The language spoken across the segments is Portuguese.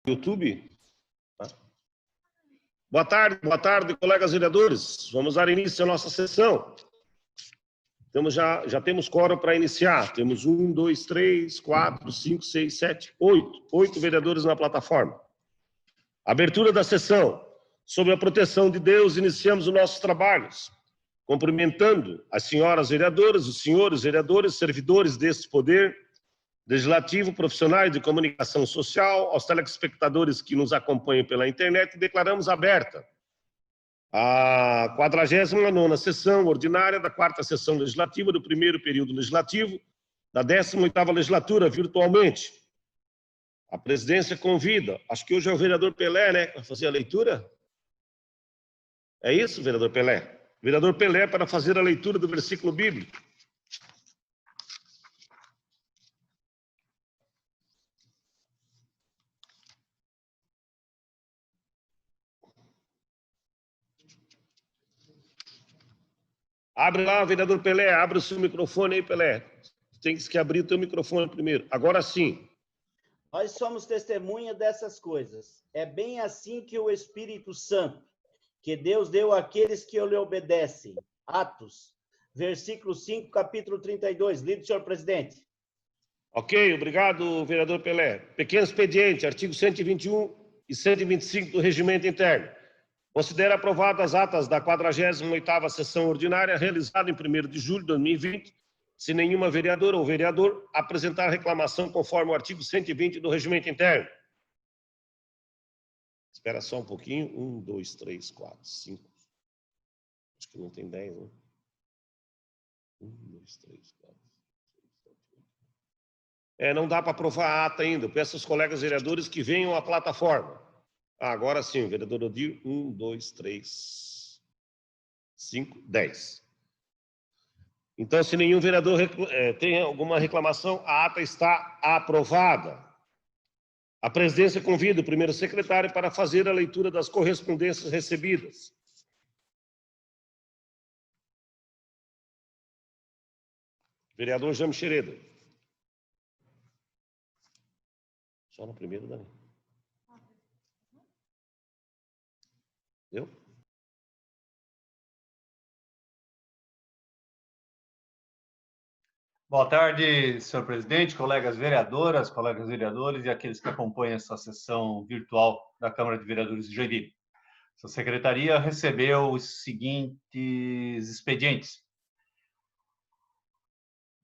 YouTube. Boa tarde, colegas vereadores. Vamos dar início à nossa sessão. Já temos quórum para iniciar. Temos 1, 2, 3, 4, 5, 6, 7, 8. 8 vereadores na plataforma. Abertura da sessão. Sobre a proteção de Deus, iniciamos os nossos trabalhos, cumprimentando as senhoras vereadoras, os senhores vereadores, servidores deste poder legislativo, profissionais de comunicação social, aos telespectadores que nos acompanham pela internet, declaramos aberta a 49ª sessão ordinária da 4ª sessão legislativa do primeiro período legislativo da 18ª legislatura, virtualmente. A presidência convida, acho que hoje é o vereador Pelé, né, para fazer a leitura? É isso, vereador Pelé? Vereador Pelé, para fazer a leitura do versículo bíblico. Abre lá, vereador Pelé, abre o seu microfone aí, Pelé. Tem que abrir o teu microfone primeiro. Agora sim. Nós somos testemunha dessas coisas. É bem assim que o Espírito Santo, que Deus deu àqueles que lhe obedecem. Atos, versículo 5, capítulo 32. Lido, senhor presidente. Ok, obrigado, vereador Pelé. Pequeno expediente, artigo 121 e 125 do Regimento Interno. Considera aprovadas as atas da 48ª sessão ordinária realizada em 1º de julho de 2020, se nenhuma vereadora ou vereador apresentar reclamação conforme o artigo 120 do Regimento Interno. Espera só um pouquinho. 1, 2, 3, 4, 5. Acho que não tem 10, né? 1, 2, 3, 4, 5, 7, 8. Não dá para aprovar a ata ainda. Eu peço aos colegas vereadores que venham à plataforma. Agora sim, vereador Odir. 1, 2, 3, 5, 10. Então, se nenhum vereador tem alguma reclamação, a ata está aprovada. A presidência convida o primeiro secretário para fazer a leitura das correspondências recebidas. Vereador Jaime Xereda. Só no primeiro, Dani. Deu? Boa tarde, senhor presidente, colegas vereadoras, colegas vereadores e aqueles que acompanham essa sessão virtual da Câmara de Vereadores de Joinville. Sua secretaria recebeu os seguintes expedientes.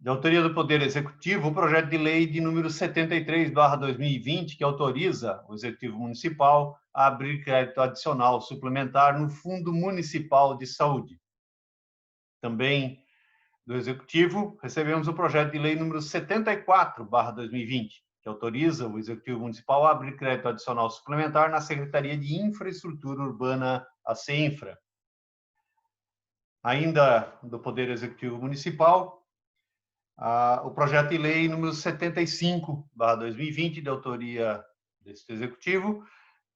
De autoria do Poder Executivo, o projeto de lei de número 73/2020, que autoriza o Executivo Municipal a abrir crédito adicional suplementar no Fundo Municipal de Saúde. Também do Executivo, recebemos o projeto de lei número 74/2020, que autoriza o Executivo Municipal a abrir crédito adicional suplementar na Secretaria de Infraestrutura Urbana, a CEINFRA. Ainda do Poder Executivo Municipal, o projeto de lei número 75/2020, de autoria deste Executivo,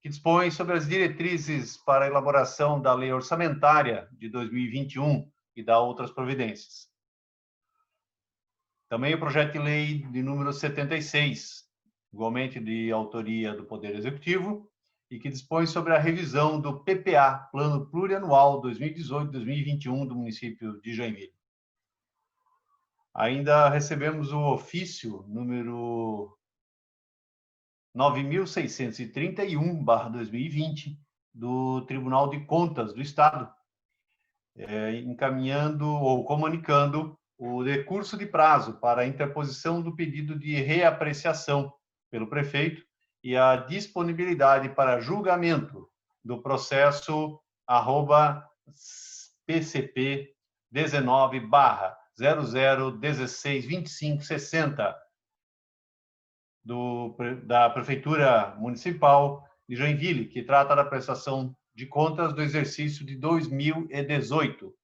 que dispõe sobre as diretrizes para a elaboração da Lei Orçamentária de 2021 e dá outras providências. Também o projeto de lei de número 76, igualmente de autoria do Poder Executivo, e que dispõe sobre a revisão do PPA, Plano Plurianual 2018-2021 do município de Joinville. Ainda recebemos o ofício número 9.631/2020 do Tribunal de Contas do Estado, encaminhando ou comunicando o decurso de prazo para a interposição do pedido de reapreciação pelo prefeito e a disponibilidade para julgamento do processo @PCP 19/00162560 da Prefeitura Municipal de Joinville, que trata da prestação de contas do exercício de 2018.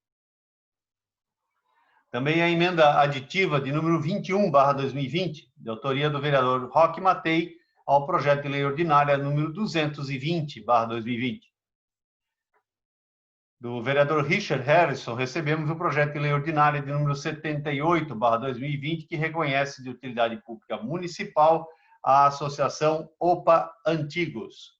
Também a emenda aditiva de número 21/2020, de autoria do vereador Roque Matei, ao projeto de lei ordinária número 220/2020. Do vereador Richard Harrison, recebemos o projeto de lei ordinária de número 78/2020, que reconhece de utilidade pública municipal à Associação OPA Antigos.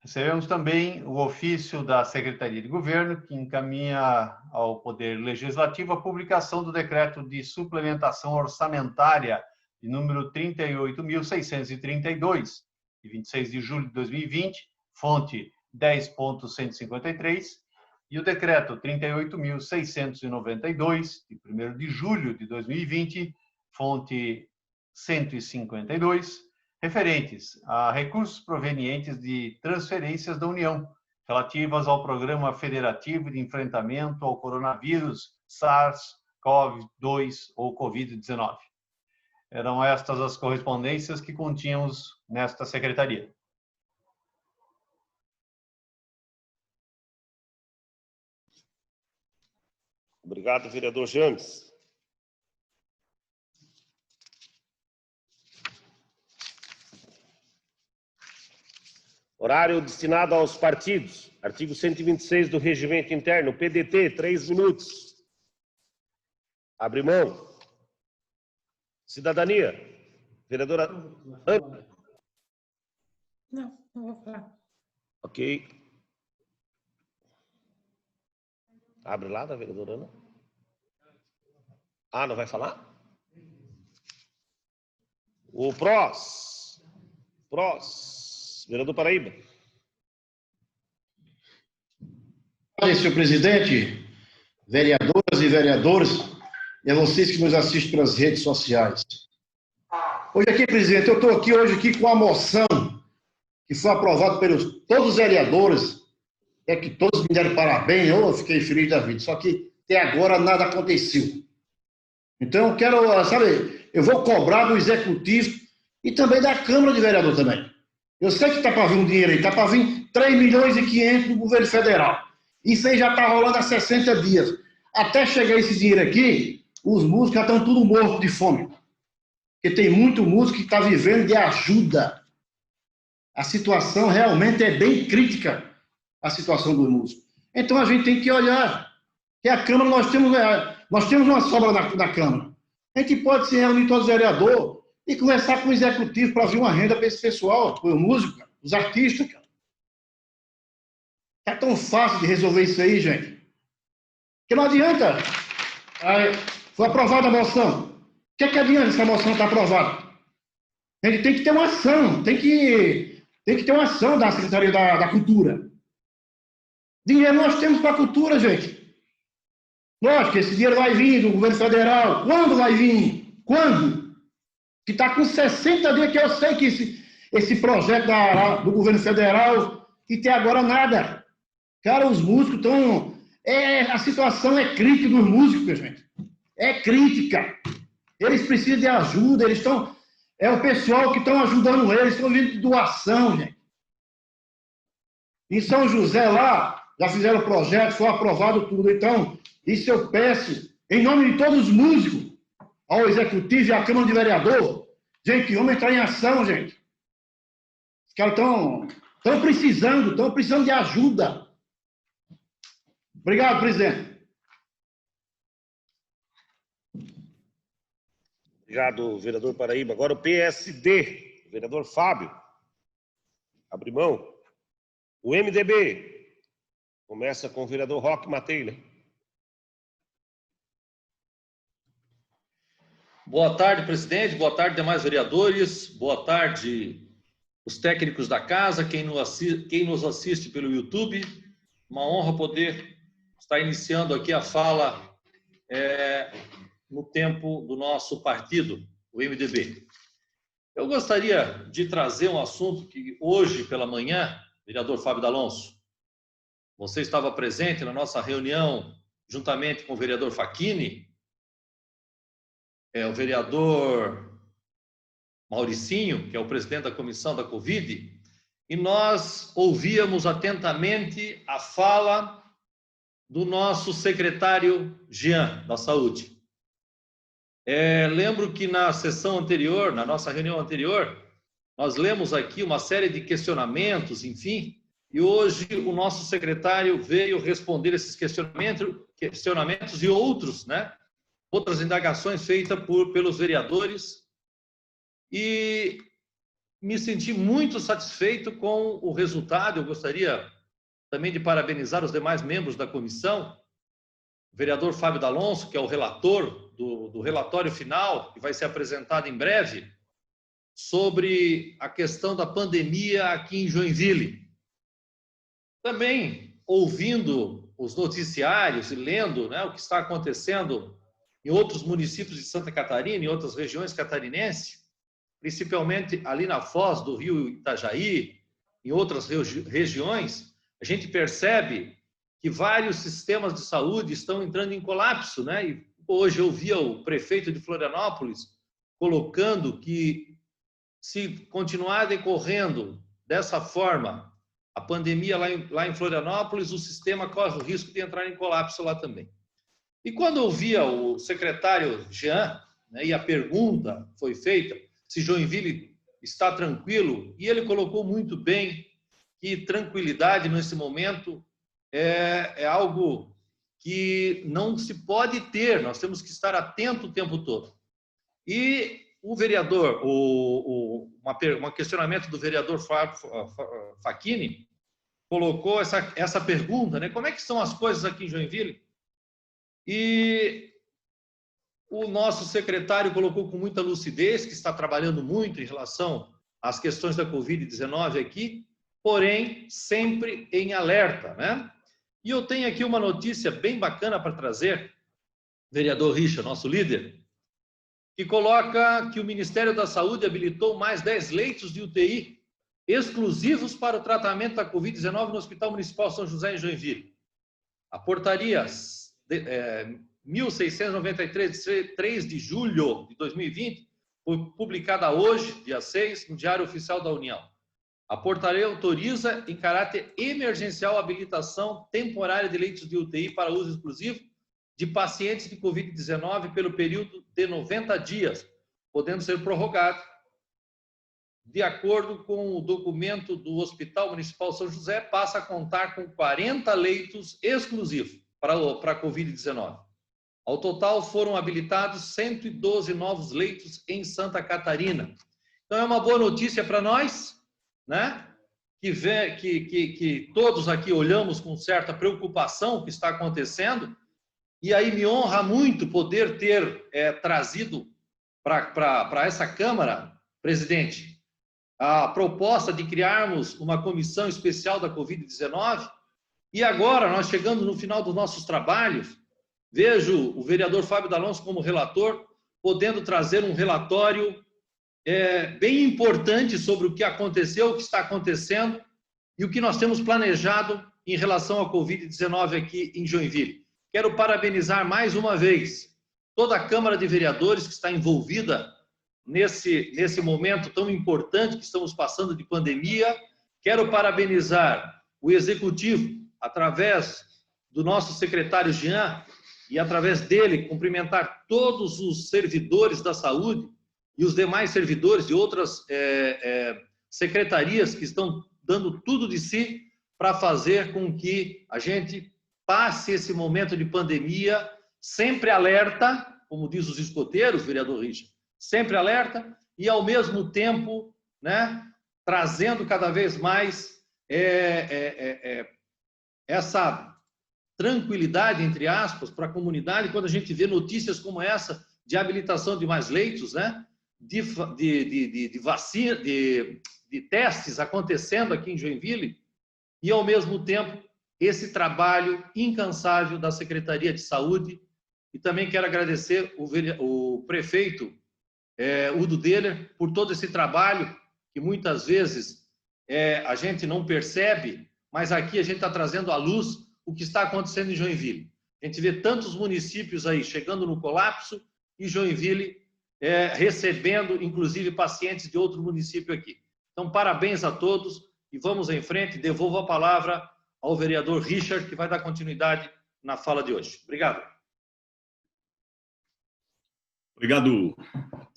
Recebemos também o ofício da Secretaria de Governo, que encaminha ao Poder Legislativo a publicação do decreto de suplementação orçamentária de número 38.632, de 26 de julho de 2020, fonte 10.153, e o decreto 38.692, de 1º de julho de 2020, fonte 152, referentes a recursos provenientes de transferências da União, relativas ao Programa Federativo de Enfrentamento ao Coronavírus SARS-CoV-2 ou Covid-19. Eram estas as correspondências que continhamos nesta secretaria. Obrigado, vereador James. Horário destinado aos partidos. Artigo 126 do Regimento Interno. PDT, 3 minutos. Abre mão. Cidadania. Vereadora Ana. Não vou falar. Ok. Abre lá da vereadora Ana. Ah, não vai falar? O PROS. Vereador Paraíba. Olha, senhor presidente, vereadoras e vereadores, e a vocês que nos assistem pelas redes sociais. Hoje aqui, presidente, eu estou aqui hoje aqui com a moção que foi aprovada pelos todos os vereadores, que todos me deram parabéns, eu fiquei feliz da vida, só que até agora nada aconteceu. Então eu quero, sabe, eu vou cobrar do Executivo e também da Câmara de Vereadores também. Eu sei que está para vir um dinheiro aí, está para vir 3.500.000 do governo federal. Isso aí já está rolando há 60 dias. Até chegar esse dinheiro aqui, os músicos já estão tudo mortos de fome. Porque tem muito músico que está vivendo de ajuda. A situação realmente é bem crítica, a situação dos músicos. Então a gente tem que olhar. Que a Câmara, nós temos uma sobra na Câmara. A gente pode se reunir todos os vereadores e conversar com o Executivo para vir uma renda para esse pessoal, para os músicos, os artistas. É tão fácil de resolver isso aí, gente. Porque não adianta. Foi aprovada a moção. O que adianta se a moção está aprovada? A gente tem que ter uma ação, tem que ter uma ação da Secretaria da Cultura. Dinheiro nós temos para a cultura, gente. Lógico que esse dinheiro vai vir do governo federal. Quando vai vir? Quando? Que está com 60 dias, que eu sei que esse projeto do governo federal, e até agora nada. Cara, os músicos estão... a situação é crítica dos músicos, gente. É crítica. Eles precisam de ajuda, eles estão... É o pessoal que estão ajudando eles, estão vindo de doação, gente. Em São José, lá, já fizeram o projeto, foi aprovado tudo. Então, isso eu peço, em nome de todos os músicos, ao Executivo e à Câmara de Vereador, gente, vamos entrar em ação, gente. Os caras estão precisando de ajuda. Obrigado, presidente. Obrigado, vereador Paraíba. Agora o PSD, vereador Fábio. Abre mão. O MDB começa com o vereador Roque Mateila. Boa tarde, presidente. Boa tarde, demais vereadores. Boa tarde, os técnicos da casa, quem nos assiste pelo YouTube. Uma honra poder estar iniciando aqui a fala no tempo do nosso partido, o MDB. Eu gostaria de trazer um assunto que hoje pela manhã, vereador Fábio D'Alonso, você estava presente na nossa reunião juntamente com o vereador Facchini, o vereador Mauricinho, que é o presidente da comissão da Covid, e nós ouvíamos atentamente a fala do nosso secretário Jean, da Saúde. Lembro que na sessão anterior, na nossa reunião anterior, nós lemos aqui uma série de questionamentos, enfim, e hoje o nosso secretário veio responder esses questionamentos e outros, né? Outras indagações feitas pelos vereadores e me senti muito satisfeito com o resultado. Eu gostaria também de parabenizar os demais membros da comissão, o vereador Fábio D'Alonso, que é o relator do relatório final, que vai ser apresentado em breve, sobre a questão da pandemia aqui em Joinville. Também ouvindo os noticiários e lendo, né, o que está acontecendo em outros municípios de Santa Catarina, em outras regiões catarinenses, principalmente ali na foz do rio Itajaí, em outras regiões, a gente percebe que vários sistemas de saúde estão entrando em colapso, né? E hoje eu via o prefeito de Florianópolis colocando que, se continuar decorrendo dessa forma a pandemia lá em Florianópolis, o sistema corre o risco de entrar em colapso lá também. E quando eu via o secretário Jean, né, e a pergunta foi feita se Joinville está tranquilo, e ele colocou muito bem que tranquilidade nesse momento é algo que não se pode ter, nós temos que estar atento o tempo todo. E o vereador, um questionamento do vereador Facchini, colocou essa pergunta, né? Como é que são as coisas aqui em Joinville? E o nosso secretário colocou com muita lucidez, que está trabalhando muito em relação às questões da Covid-19 aqui, porém, sempre em alerta, né? E eu tenho aqui uma notícia bem bacana para trazer, vereador Richard, nosso líder, que coloca que o Ministério da Saúde habilitou mais 10 leitos de UTI exclusivos para o tratamento da Covid-19 no Hospital Municipal São José, em Joinville. A portaria 1693, de 3 de julho de 2020, foi publicada hoje, dia 6, no Diário Oficial da União. A portaria autoriza, em caráter emergencial, a habilitação temporária de leitos de UTI para uso exclusivo de pacientes de Covid-19 pelo período de 90 dias, podendo ser prorrogado, de acordo com o documento do Hospital Municipal São José, passa a contar com 40 leitos exclusivos para a Covid-19. Ao total, foram habilitados 112 novos leitos em Santa Catarina. Então, é uma boa notícia para nós, né? Que todos aqui olhamos com certa preocupação o que está acontecendo, e aí me honra muito poder ter trazido para essa Câmara, presidente, a proposta de criarmos uma comissão especial da Covid-19, e agora, nós chegando no final dos nossos trabalhos, vejo o vereador Fábio D'Alonso como relator, podendo trazer um relatório bem importante sobre o que aconteceu, o que está acontecendo e o que nós temos planejado em relação à Covid-19 aqui em Joinville. Quero parabenizar mais uma vez toda a Câmara de Vereadores que está envolvida nesse momento tão importante que estamos passando de pandemia. Quero parabenizar o Executivo, através do nosso secretário Jean, e através dele cumprimentar todos os servidores da saúde e os demais servidores de outras secretarias que estão dando tudo de si para fazer com que a gente passe esse momento de pandemia sempre alerta, como diz os escoteiros, vereador Richard, sempre alerta e, ao mesmo tempo, né, trazendo cada vez mais essa tranquilidade, entre aspas, para a comunidade, quando a gente vê notícias como essa de habilitação de mais leitos, né, de vacina, de testes acontecendo aqui em Joinville, e, ao mesmo tempo, esse trabalho incansável da Secretaria de Saúde. E também quero agradecer o prefeito Udo Deller por todo esse trabalho que muitas vezes a gente não percebe, mas aqui a gente está trazendo à luz o que está acontecendo em Joinville. A gente vê tantos municípios aí chegando no colapso e Joinville recebendo, inclusive, pacientes de outro município aqui. Então, parabéns a todos e vamos em frente. Devolvo a palavra ao vereador Richard, que vai dar continuidade na fala de hoje. Obrigado. Obrigado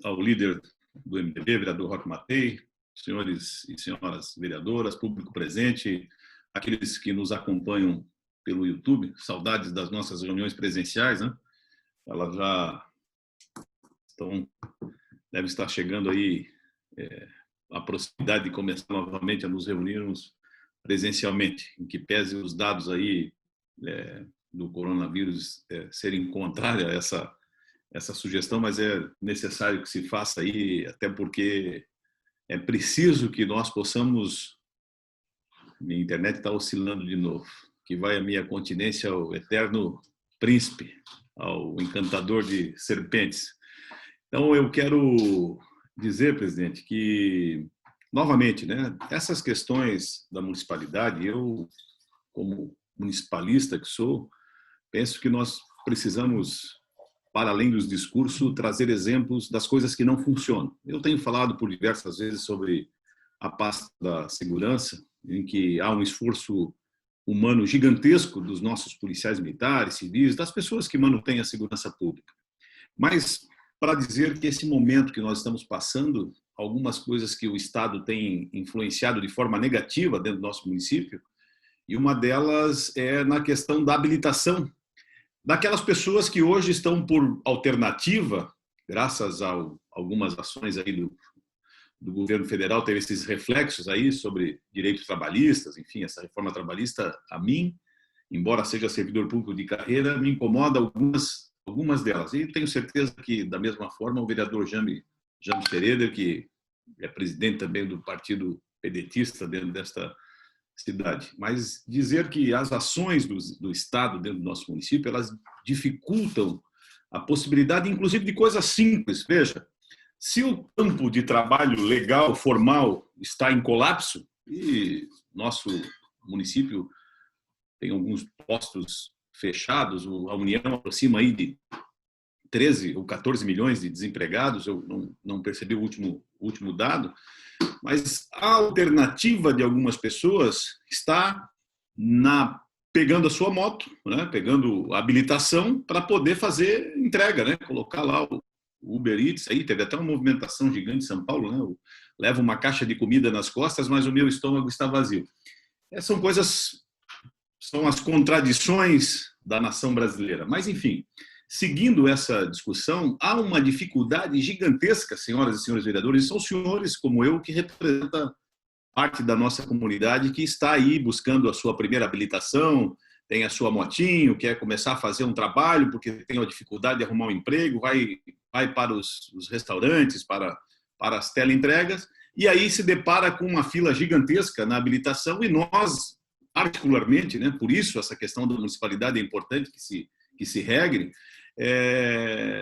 ao líder do MDB, vereador Roque Matei, senhores e senhoras vereadoras, público presente, aqueles que nos acompanham pelo YouTube, saudades das nossas reuniões presenciais, né? Elas já devem estar chegando aí a proximidade de começar novamente a nos reunirmos presencialmente, em que pese os dados aí do coronavírus serem contrários a essa sugestão, mas é necessário que se faça aí, até porque é preciso que nós possamos... Minha internet está oscilando de novo. Que vai a minha continência ao eterno príncipe, ao encantador de serpentes. Então, eu quero dizer, presidente, que, novamente, né, essas questões da municipalidade, eu, como municipalista que sou, penso que nós precisamos, para além dos discursos, trazer exemplos das coisas que não funcionam. Eu tenho falado por diversas vezes sobre a pasta da segurança, em que há um esforço humano gigantesco dos nossos policiais militares, civis, das pessoas que mantêm a segurança pública. Mas, para dizer que esse momento que nós estamos passando, algumas coisas que o Estado tem influenciado de forma negativa dentro do nosso município, e uma delas é na questão da habilitação daquelas pessoas que hoje estão por alternativa, graças a algumas ações aí do governo federal, teve esses reflexos aí sobre direitos trabalhistas, enfim, essa reforma trabalhista, a mim, embora seja servidor público de carreira, me incomoda algumas delas. E tenho certeza que, da mesma forma, o vereador Jaime Pereira, que é presidente também do partido pedetista dentro desta cidade. Mas dizer que as ações do Estado dentro do nosso município, elas dificultam a possibilidade, inclusive, de coisas simples. Veja, se o campo de trabalho legal, formal, está em colapso, e nosso município tem alguns postos fechados, a União aproxima aí de 13 ou 14 milhões de desempregados, eu não percebi o último dado, mas a alternativa de algumas pessoas está pegando a sua moto, né, pegando a habilitação para poder fazer entrega, né, colocar lá o Uber Eats, aí teve até uma movimentação gigante em São Paulo, né? Eu levo uma caixa de comida nas costas, mas o meu estômago está vazio. São coisas, são as contradições da nação brasileira. Mas, enfim, seguindo essa discussão, há uma dificuldade gigantesca, senhoras e senhores vereadores, e são senhores como eu que representam parte da nossa comunidade que está aí buscando a sua primeira habilitação, tem a sua motinho, quer começar a fazer um trabalho porque tem uma dificuldade de arrumar um emprego, vai para os restaurantes, para as teleentregas, e aí se depara com uma fila gigantesca na habilitação, e nós, particularmente, né, por isso essa questão da municipalidade é importante que se regre,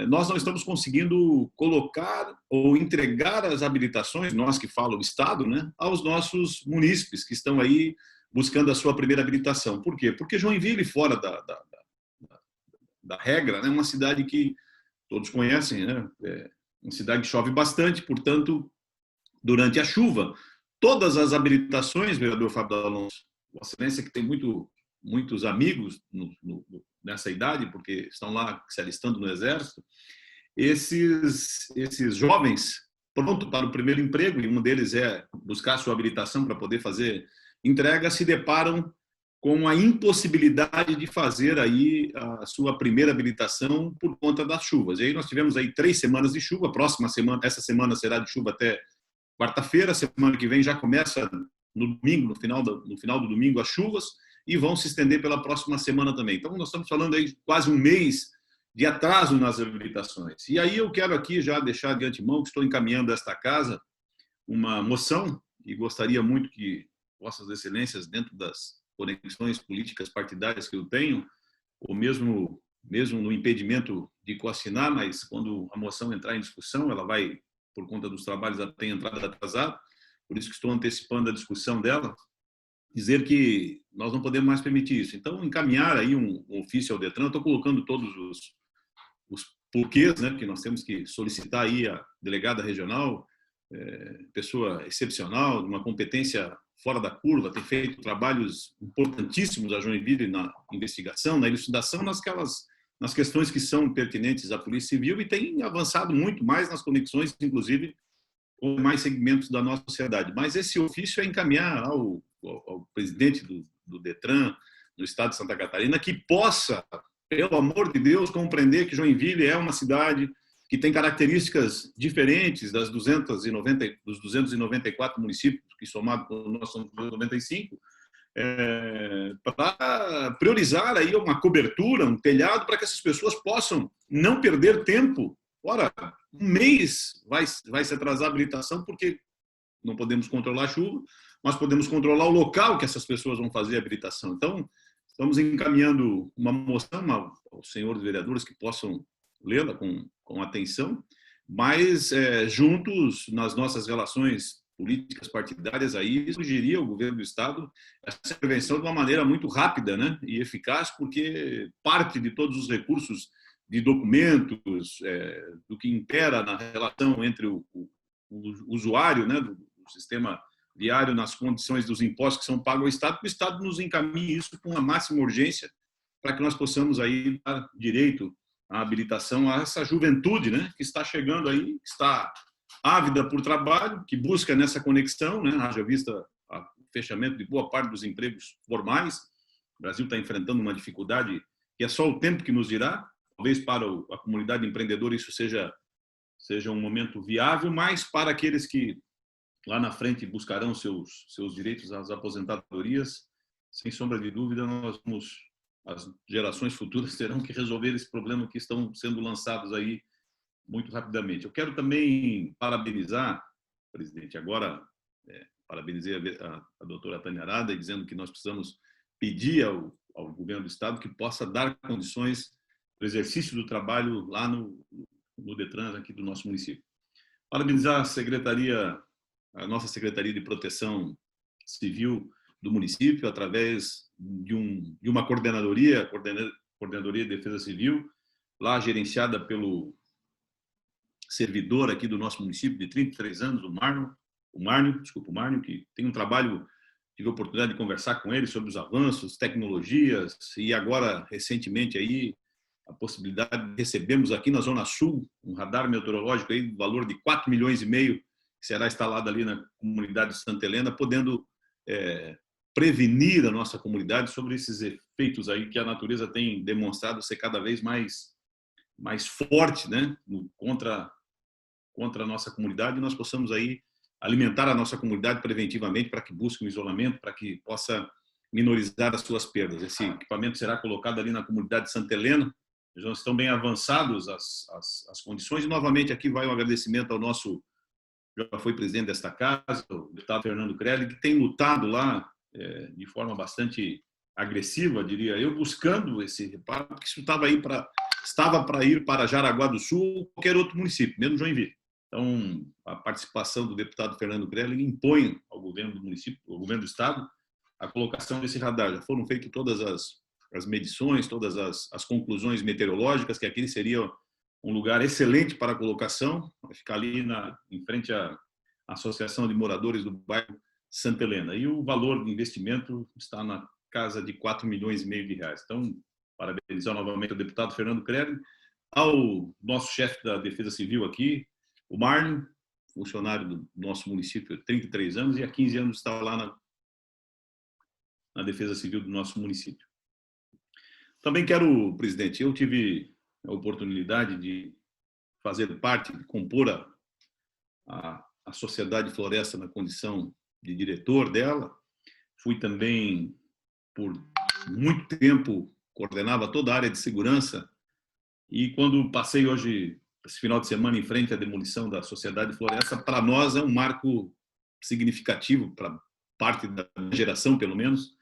nós não estamos conseguindo colocar ou entregar as habilitações, nós que fala o Estado, né, aos nossos munícipes que estão aí buscando a sua primeira habilitação. Por quê? Porque Joinville, fora da regra, é uma cidade que todos conhecem, né? É uma cidade que chove bastante, portanto, durante a chuva, todas as habilitações, vereador Fábio Alonso, Vossa Excelência, que tem muitos amigos nessa idade, porque estão lá se alistando no Exército, esses jovens prontos para o primeiro emprego, e um deles é buscar a sua habilitação para poder fazer entrega, se deparam com a impossibilidade de fazer aí a sua primeira habilitação por conta das chuvas. E aí nós tivemos aí 3 semanas de chuva, próxima semana, essa semana será de chuva até quarta-feira, semana que vem já começa no domingo, no final do domingo, as chuvas, e vão se estender pela próxima semana também. Então nós estamos falando aí de quase um mês de atraso nas habilitações. E aí eu quero aqui já deixar de antemão que estou encaminhando a esta casa uma moção, e gostaria muito que Vossas Excelências, dentro das conexões políticas partidárias que eu tenho, ou mesmo no impedimento de coassinar, mas quando a moção entrar em discussão, ela vai, por conta dos trabalhos, ela tem entrada atrasada, por isso que estou antecipando a discussão dela, dizer que nós não podemos mais permitir isso. Então, encaminhar aí um ofício ao Detran, estou colocando todos os porquês, né, que nós temos que solicitar aí a delegada regional, pessoa excepcional, uma competência fora da curva, tem feito trabalhos importantíssimos a Joinville na investigação, na elucidação, nas questões que são pertinentes à Polícia Civil, e tem avançado muito mais nas conexões, inclusive, com mais segmentos da nossa sociedade. Mas esse ofício é encaminhar ao presidente do Detran, do Estado de Santa Catarina, que possa, pelo amor de Deus, compreender que Joinville é uma cidade que tem características diferentes dos 294 municípios, que somado nós somos 95, para priorizar aí uma cobertura, um telhado, para que essas pessoas possam não perder tempo. Ora, um mês vai se atrasar a habilitação, porque não podemos controlar a chuva, mas podemos controlar o local que essas pessoas vão fazer a habilitação. Então, estamos encaminhando uma moção aos senhores vereadores que possam lê-la com atenção, mas juntos nas nossas relações políticas partidárias, aí sugeria ao governo do Estado essa intervenção de uma maneira muito rápida, né, e eficaz, porque parte de todos os recursos de documentos, do que impera na relação entre o usuário, né, do sistema viário nas condições dos impostos que são pagos ao Estado, que o Estado nos encaminhe isso com a máxima urgência para que nós possamos aí dar direito à habilitação a essa juventude, né, que está chegando aí, que está ávida por trabalho, que busca nessa conexão, né, haja vista o fechamento de boa parte dos empregos formais. O Brasil está enfrentando uma dificuldade que é só o tempo que nos dirá. Talvez para a comunidade empreendedora isso seja um momento viável, mas para aqueles que lá na frente buscarão seus direitos às aposentadorias, sem sombra de dúvida, as gerações futuras terão que resolver esse problema que estão sendo lançados aí muito rapidamente. Eu quero também parabenizar, presidente, agora parabenizei a doutora Tânia Arada, dizendo que nós precisamos pedir ao governo do Estado que possa dar condições para o exercício do trabalho lá no DETRAN aqui do nosso município. Parabenizar a nossa Secretaria de Proteção Civil do município, através de uma coordenadoria de Defesa Civil, lá gerenciada pelo servidor aqui do nosso município de 33 anos, o Márnio, que tem um trabalho, tive a oportunidade de conversar com ele sobre os avanços, tecnologias, e agora, recentemente, aí, a possibilidade de recebermos aqui na Zona Sul um radar meteorológico aí do valor de 4,5 milhões, que será instalado ali na comunidade de Santa Helena, podendo prevenir a nossa comunidade sobre esses efeitos aí que a natureza tem demonstrado ser cada vez mais forte, né, contra a nossa comunidade, e nós possamos aí alimentar a nossa comunidade preventivamente para que busque um isolamento, para que possa minorizar as suas perdas. Esse equipamento será colocado ali na comunidade de Santa Helena, já estão bem avançados as condições, e novamente aqui vai um agradecimento ao nosso, já foi presidente desta casa, o deputado Fernando Crelli, que tem lutado lá de forma bastante agressiva, diria eu, buscando esse reparo, porque isso estava para ir para Jaraguá do Sul ou qualquer outro município, mesmo Joinville. Então, a participação do deputado Fernando Crelli impõe ao governo do município, ao governo do estado, a colocação desse radar. Já foram feitas todas as medições, todas as conclusões meteorológicas, que aquele seria um lugar excelente para a colocação, vai ficar ali em frente à Associação de Moradores do bairro Santa Helena. E o valor de investimento está na casa de 4,5 milhões de reais. Então, parabenizar novamente o deputado Fernando Crelli, ao nosso chefe da Defesa Civil aqui, o Márnio, funcionário do nosso município há 33 anos, e há 15 anos está lá na Defesa Civil do nosso município. Também quero, presidente, eu tive a oportunidade de fazer parte, de compor a Sociedade Floresta na condição de diretor dela. Fui também, por muito tempo, coordenava toda a área de segurança, e quando passei hoje, esse final de semana, em frente à demolição da Sociedade Floresta, para nós é um marco significativo, para parte da geração, pelo menos,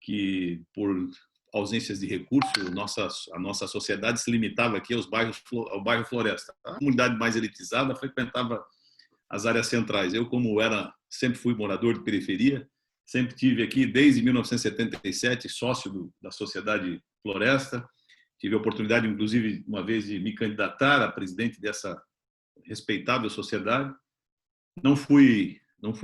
que por ausências de recursos, a nossa sociedade se limitava aqui ao bairro Floresta. A comunidade mais elitizada frequentava as áreas centrais. Eu, como sempre fui morador de periferia, sempre tive aqui desde 1977 sócio da Sociedade Floresta. Tive a oportunidade, inclusive, uma vez de me candidatar a presidente dessa respeitável sociedade. Não fui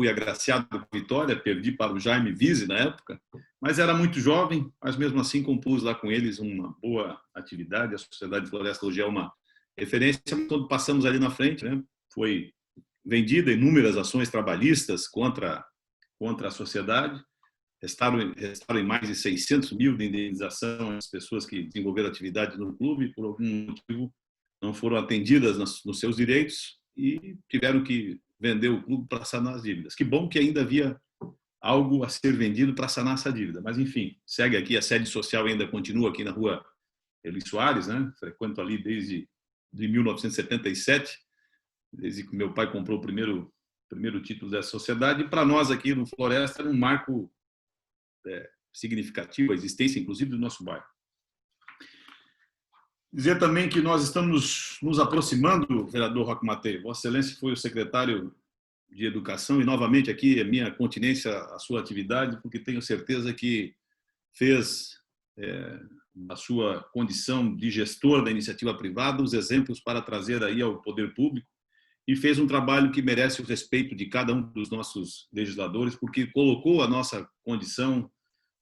agraciado com a vitória, perdi para o Jaime Vise na época, mas era muito jovem, mas mesmo assim compus lá com eles uma boa atividade. A Sociedade Floresta hoje é uma referência. Quando passamos ali na frente, né, foi vendida inúmeras ações trabalhistas contra a sociedade. Restaram em mais de 600 mil de indenização às pessoas que desenvolveram atividade no clube, e por algum motivo não foram atendidas nos seus direitos e tiveram que vender o clube para sanar as dívidas. Que bom que ainda havia algo a ser vendido para sanar essa dívida. Mas, enfim, segue aqui, a sede social ainda continua aqui na rua Eli Soares, né? Frequento ali desde 1977, desde que meu pai comprou o primeiro título dessa sociedade. E para nós aqui no Floresta era um marco significativo, a existência, inclusive, do nosso bairro. Dizer também que nós estamos nos aproximando, vereador Roque Matei. Vossa Excelência foi o secretário de Educação e, novamente, aqui a minha continência à sua atividade, porque tenho certeza que fez, na sua condição de gestor da iniciativa privada, os exemplos para trazer aí ao poder público e fez um trabalho que merece o respeito de cada um dos nossos legisladores, porque colocou a nossa condição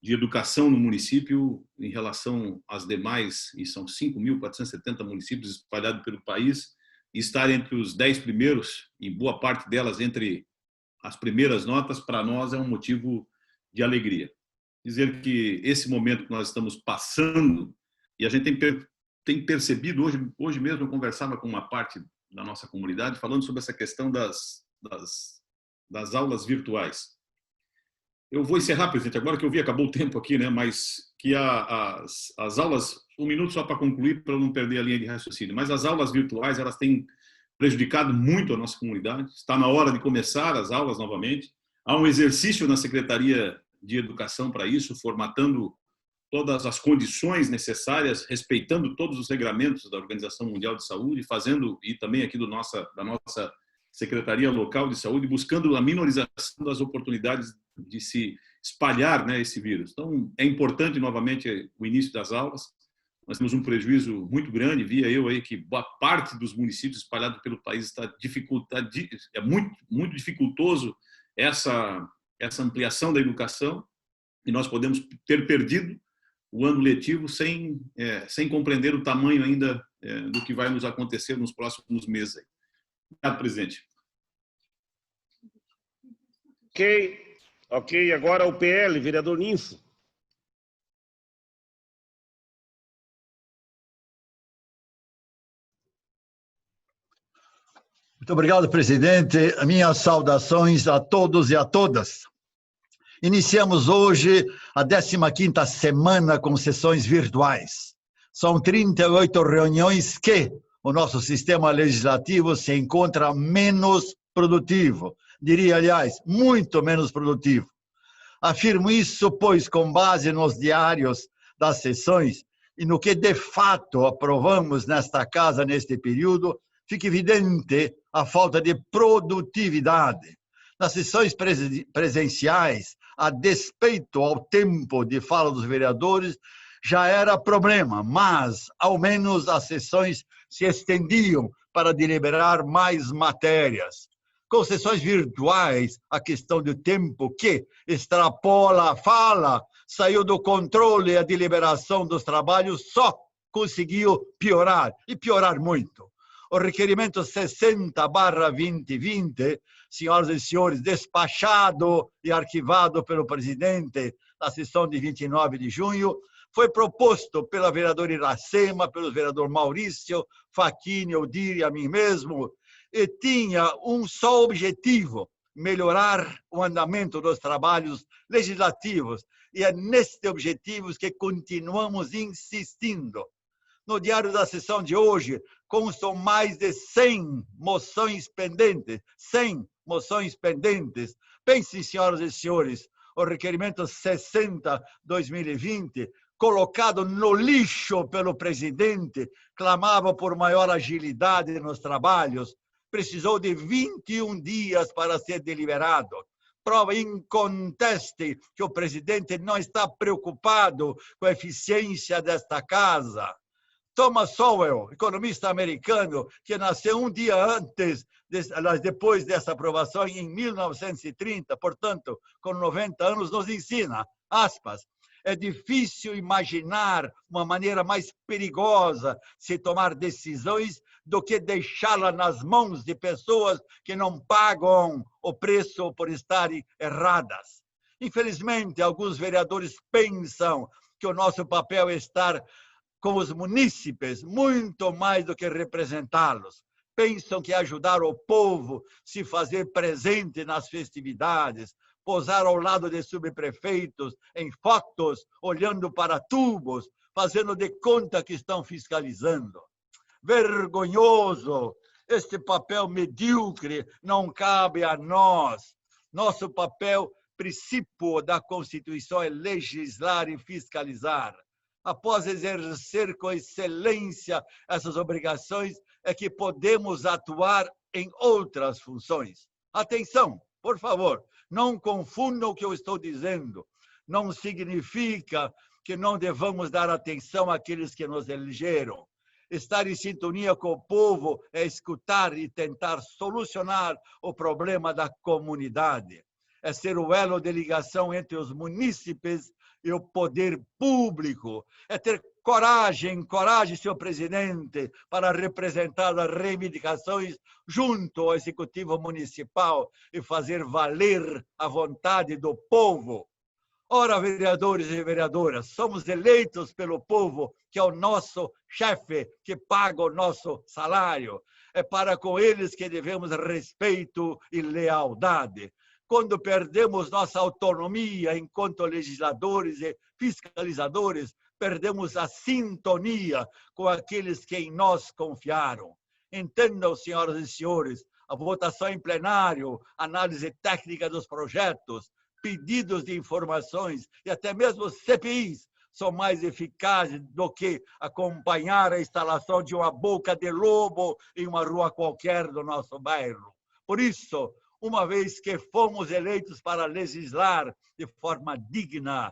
de educação no município em relação às demais, e são 5.470 municípios espalhados pelo país, e estar entre os 10 primeiros, e boa parte delas entre as primeiras notas, para nós é um motivo de alegria. Dizer que esse momento que nós estamos passando, e a gente tem percebido, hoje mesmo eu conversava com uma parte da nossa comunidade, falando sobre essa questão das aulas virtuais. Eu vou encerrar, presidente, agora que eu vi, acabou o tempo aqui, né? Mas que as aulas, um minuto só para concluir, para eu não perder a linha de raciocínio, mas as aulas virtuais, elas têm prejudicado muito a nossa comunidade. Está na hora de começar as aulas novamente. Há um exercício na Secretaria de Educação para isso, formatando todas as condições necessárias, respeitando todos os regramentos da Organização Mundial de Saúde, fazendo, e também aqui da nossa Secretaria Local de Saúde, buscando a minorização das oportunidades de se espalhar, né, esse vírus. Então, é importante, novamente, o início das aulas. Nós temos um prejuízo muito grande, via eu aí que boa parte dos municípios espalhados pelo país está é muito dificultoso essa ampliação da educação, e nós podemos ter perdido o ano letivo sem compreender o tamanho ainda do que vai nos acontecer nos próximos meses. Obrigado, presidente. Ok, agora o PL, vereador Ninfo. Muito obrigado, presidente. Minhas saudações a todos e a todas. Iniciamos hoje a 15ª semana com sessões virtuais. São 38 reuniões que o nosso sistema legislativo se encontra menos produtivo. Diria, aliás, muito menos produtivo. Afirmo isso, pois, com base nos diários das sessões e no que, de fato, aprovamos nesta casa neste período, fica evidente a falta de produtividade. Nas sessões presenciais, a despeito ao tempo de fala dos vereadores, já era problema, mas, ao menos, as sessões se estendiam para deliberar mais matérias. Com sessões virtuais, a questão do tempo que extrapola a fala, saiu do controle e a deliberação dos trabalhos só conseguiu piorar, e piorar muito. O requerimento 60/2020, senhoras e senhores, despachado e arquivado pelo presidente na sessão de 29 de junho, foi proposto pela vereadora Iracema, pelo vereador Maurício, Facchini, Odir e a mim mesmo, e tinha um só objetivo: melhorar o andamento dos trabalhos legislativos. E é neste objetivo que continuamos insistindo. No diário da sessão de hoje, constam mais de 100 moções pendentes. 100 moções pendentes. Pensem, senhoras e senhores, o requerimento 60/2020, colocado no lixo pelo presidente, clamava por maior agilidade nos trabalhos, precisou de 21 dias para ser deliberado. Prova inconteste que o presidente não está preocupado com a eficiência desta casa. Thomas Sowell, economista americano, que nasceu um dia depois dessa aprovação, em 1930, portanto, com 90 anos, nos ensina, aspas, é difícil imaginar uma maneira mais perigosa de se tomar decisões do que deixá-la nas mãos de pessoas que não pagam o preço por estarem erradas. Infelizmente, alguns vereadores pensam que o nosso papel é estar com os munícipes, muito mais do que representá-los. Pensam que ajudar o povo se fazer presente nas festividades, posar ao lado de subprefeitos em fotos, olhando para tubos, fazendo de conta que estão fiscalizando. Vergonhoso! Este papel medíocre não cabe a nós. Nosso papel princípio da Constituição é legislar e fiscalizar. Após exercer com excelência essas obrigações, é que podemos atuar em outras funções. Atenção, por favor, não confundam o que eu estou dizendo. Não significa que não devamos dar atenção àqueles que nos elegeram. Estar em sintonia com o povo é escutar e tentar solucionar o problema da comunidade. É ser o elo de ligação entre os munícipes e o poder público. É ter coragem, senhor presidente, para representar as reivindicações junto ao executivo municipal e fazer valer a vontade do povo. Ora, vereadores e vereadoras, somos eleitos pelo povo, que é o nosso chefe, que paga o nosso salário. É para com eles que devemos respeito e lealdade. Quando perdemos nossa autonomia enquanto legisladores e fiscalizadores, perdemos a sintonia com aqueles que em nós confiaram. Entendam, senhoras e senhores, a votação em plenário, análise técnica dos projetos, pedidos de informações e até mesmo CPIs são mais eficazes do que acompanhar a instalação de uma boca de lobo em uma rua qualquer do nosso bairro. Por isso, uma vez que fomos eleitos para legislar de forma digna,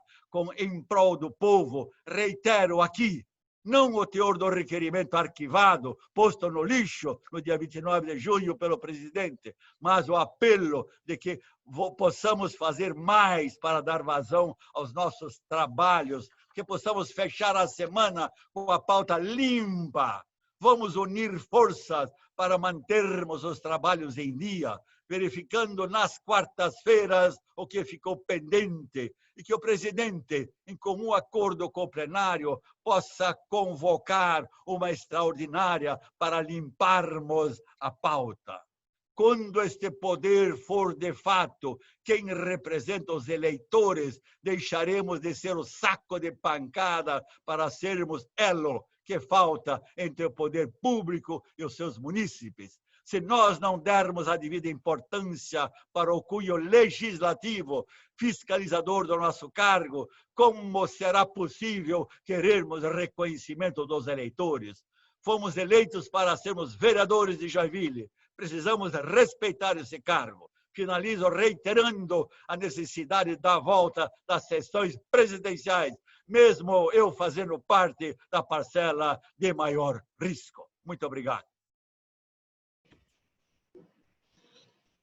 em prol do povo, reitero aqui, não o teor do requerimento arquivado, posto no lixo no dia 29 de junho pelo presidente, mas o apelo de que possamos fazer mais para dar vazão aos nossos trabalhos, que possamos fechar a semana com a pauta limpa. Vamos unir forças para mantermos os trabalhos em dia, verificando nas quartas-feiras o que ficou pendente e que o presidente, em comum acordo com o plenário, possa convocar uma extraordinária para limparmos a pauta. Quando este poder for de fato quem representa os eleitores, deixaremos de ser o saco de pancada para sermos elo que falta entre o poder público e os seus munícipes. Se nós não dermos a devida importância para o cunho legislativo, fiscalizador do nosso cargo, como será possível querermos reconhecimento dos eleitores? Fomos eleitos para sermos vereadores de Joinville. Precisamos respeitar esse cargo. Finalizo reiterando a necessidade da volta das sessões presidenciais, mesmo eu fazendo parte da parcela de maior risco. Muito obrigado.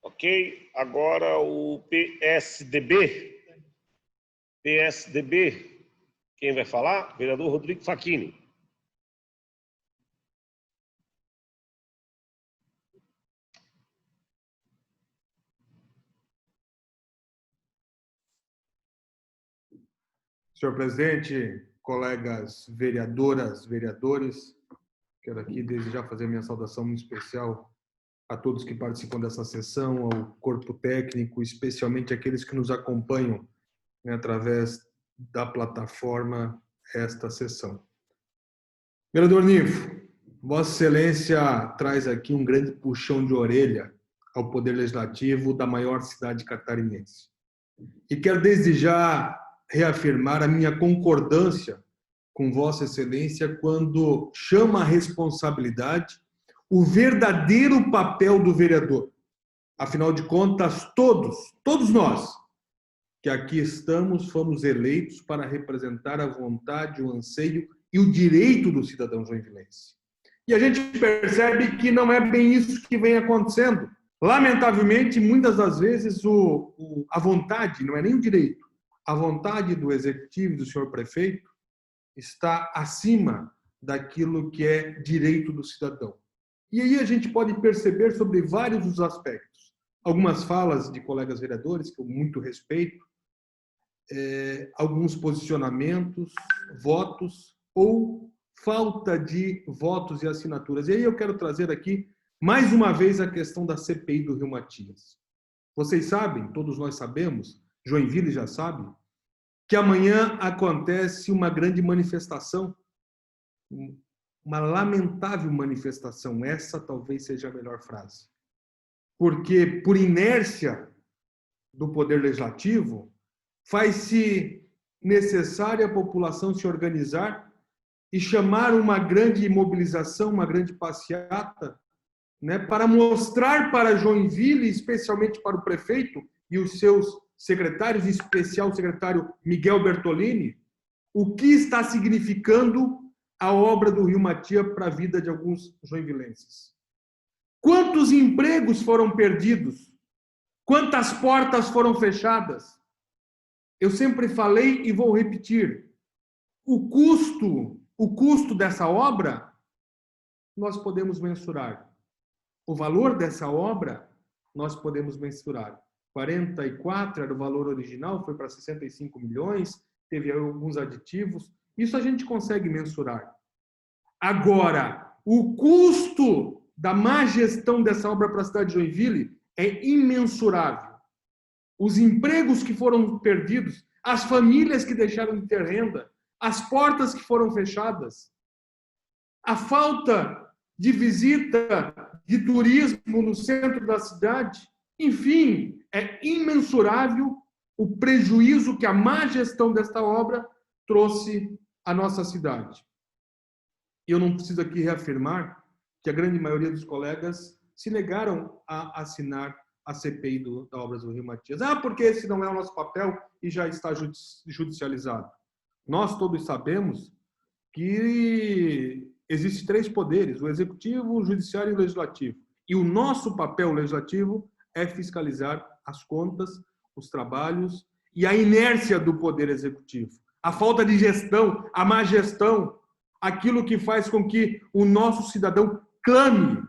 Ok, agora o PSDB. PSDB, quem vai falar? Vereador Rodrigo Facchini. Senhor presidente, colegas vereadoras, vereadores, quero aqui desde já fazer minha saudação muito especial a todos que participam dessa sessão, ao corpo técnico, especialmente aqueles que nos acompanham, né, através da plataforma esta sessão. Vereador Ninfo, Vossa Excelência traz aqui um grande puxão de orelha ao Poder Legislativo da maior cidade catarinense. E quero desde já reafirmar a minha concordância com Vossa Excelência quando chama a responsabilidade o verdadeiro papel do vereador. Afinal de contas, todos nós que aqui estamos, fomos eleitos para representar a vontade, o anseio e o direito do cidadão joinvilense. E a gente percebe que não é bem isso que vem acontecendo. Lamentavelmente, muitas das vezes, a vontade, não é nem o direito, a vontade do executivo, do senhor prefeito, está acima daquilo que é direito do cidadão. E aí a gente pode perceber sobre vários dos aspectos. Algumas falas de colegas vereadores, que eu muito respeito, alguns posicionamentos, votos ou falta de votos e assinaturas. E aí eu quero trazer aqui, mais uma vez, a questão da CPI do Rio Matias. Vocês sabem, todos nós sabemos, Joinville já sabe, que amanhã acontece uma grande manifestação, uma lamentável manifestação. Essa talvez seja a melhor frase. Porque, por inércia do Poder Legislativo, faz-se necessária a população se organizar e chamar uma grande mobilização, uma grande passeata, né, para mostrar para Joinville, especialmente para o prefeito e os seus secretários, em especial o secretário Miguel Bertolini, o que está significando a obra do Rio Matias para a vida de alguns joinvilenses. Quantos empregos foram perdidos? Quantas portas foram fechadas? Eu sempre falei e vou repetir. O custo dessa obra, nós podemos mensurar. O valor dessa obra, nós podemos mensurar. 44 era o valor original, foi para 65 milhões, teve alguns aditivos. Isso a gente consegue mensurar. Agora, o custo da má gestão dessa obra para a cidade de Joinville é imensurável. Os empregos que foram perdidos, as famílias que deixaram de ter renda, as portas que foram fechadas, a falta de visita de turismo no centro da cidade, enfim, é imensurável o prejuízo que a má gestão desta obra trouxe à nossa cidade. E eu não preciso aqui reafirmar que a grande maioria dos colegas se negaram a assinar a CPI da obra do Rio Matias. Porque esse não é o nosso papel e já está judicializado. Nós todos sabemos que existem 3 poderes, o executivo, o judiciário e o legislativo. E o nosso papel legislativo é fiscalizar as contas, os trabalhos e a inércia do poder executivo. A falta de gestão, a má gestão, aquilo que faz com que o nosso cidadão clame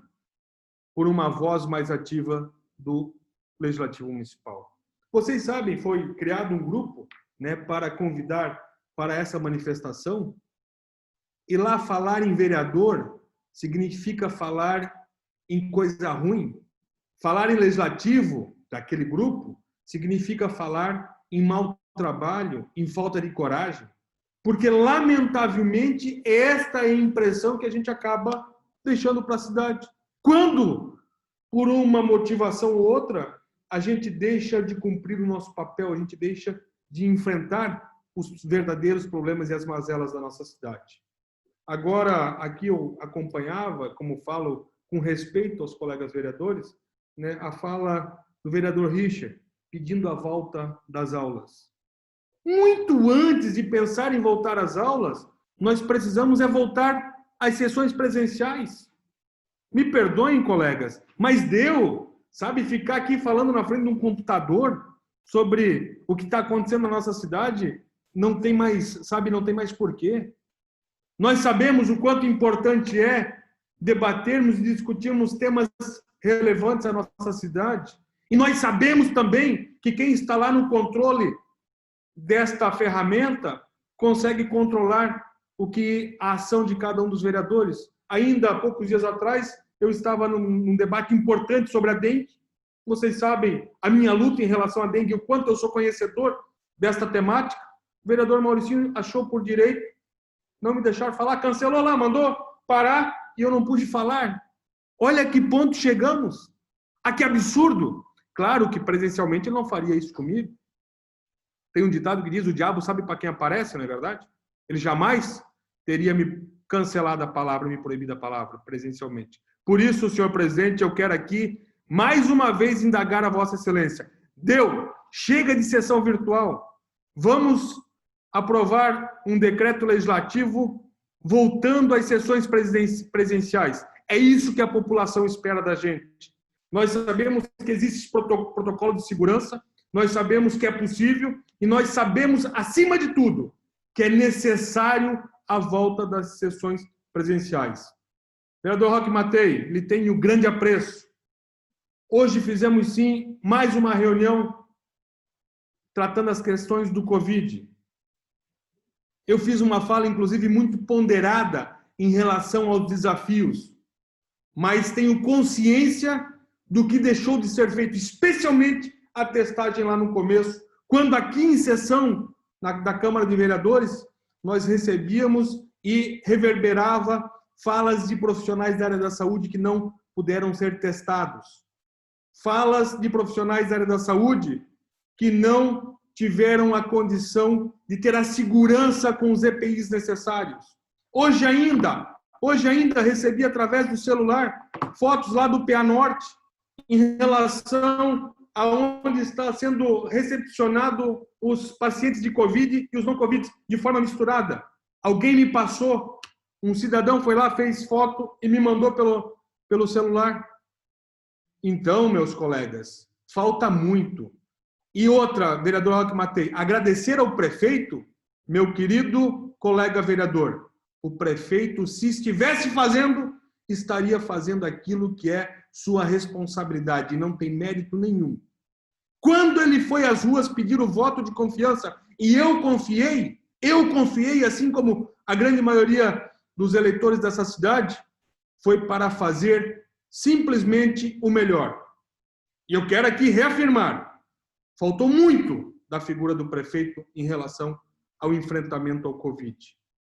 por uma voz mais ativa do Legislativo Municipal. Vocês sabem, foi criado um grupo, né, para convidar para essa manifestação, e lá falar em vereador significa falar em coisa ruim. Falar em legislativo daquele grupo significa falar em mau trabalho, em falta de coragem, porque, lamentavelmente, esta é a impressão que a gente acaba deixando para a cidade. Quando, por uma motivação ou outra, a gente deixa de cumprir o nosso papel, a gente deixa de enfrentar os verdadeiros problemas e as mazelas da nossa cidade. Agora, aqui eu acompanhava, como falo com respeito aos colegas vereadores, né, a fala do vereador Richard, pedindo a volta das aulas. Muito antes de pensar em voltar às aulas, nós precisamos voltar às sessões presenciais. Me perdoem, colegas, mas sabe, ficar aqui falando na frente de um computador sobre o que está acontecendo na nossa cidade, não tem mais porquê. Nós sabemos o quanto importante é debatermos e discutirmos temas relevantes à nossa cidade. E nós sabemos também que quem está lá no controle desta ferramenta consegue controlar a ação de cada um dos vereadores. Ainda há poucos dias atrás, eu estava num debate importante sobre a dengue. Vocês sabem a minha luta em relação à dengue, o quanto eu sou conhecedor desta temática. O vereador Mauricinho achou por direito não me deixar falar, cancelou lá, mandou parar e eu não pude falar. Olha a que ponto chegamos. A que absurdo. Claro que presencialmente ele não faria isso comigo. Tem um ditado que diz, o diabo sabe para quem aparece, não é verdade? Ele jamais teria me cancelado a palavra, me proibido a palavra presencialmente. Por isso, senhor presidente, eu quero aqui, mais uma vez, indagar a vossa excelência. Chega de sessão virtual. Vamos aprovar um decreto legislativo voltando às sessões presenciais. É isso que a população espera da gente. Nós sabemos que existe protocolo de segurança, nós sabemos que é possível e nós sabemos, acima de tudo, que é necessário a volta das sessões presenciais. Vereador Roque Matei, lhe tenho grande apreço. Hoje fizemos, sim, mais uma reunião tratando as questões do Covid. Eu fiz uma fala, inclusive, muito ponderada em relação aos desafios, mas tenho consciência do que deixou de ser feito, especialmente a testagem lá no começo, quando aqui em sessão da Câmara de Vereadores, nós recebíamos e reverberava falas de profissionais da área da saúde que não puderam ser testados. Falas de profissionais da área da saúde que não tiveram a condição de ter a segurança com os EPIs necessários. Hoje ainda recebi através do celular fotos lá do PA Norte em relação a onde está sendo recepcionado os pacientes de Covid e os não Covid de forma misturada. Alguém me passou, um cidadão foi lá, fez foto e me mandou pelo celular. Então, meus colegas, falta muito. E outra, vereador Roque Matei, agradecer ao prefeito, meu querido colega vereador. O prefeito, se estivesse fazendo, estaria fazendo aquilo que é sua responsabilidade, e não tem mérito nenhum. Quando ele foi às ruas pedir o voto de confiança, e eu confiei, assim como a grande maioria dos eleitores dessa cidade, foi para fazer simplesmente o melhor. E eu quero aqui reafirmar, faltou muito da figura do prefeito em relação ao enfrentamento ao Covid.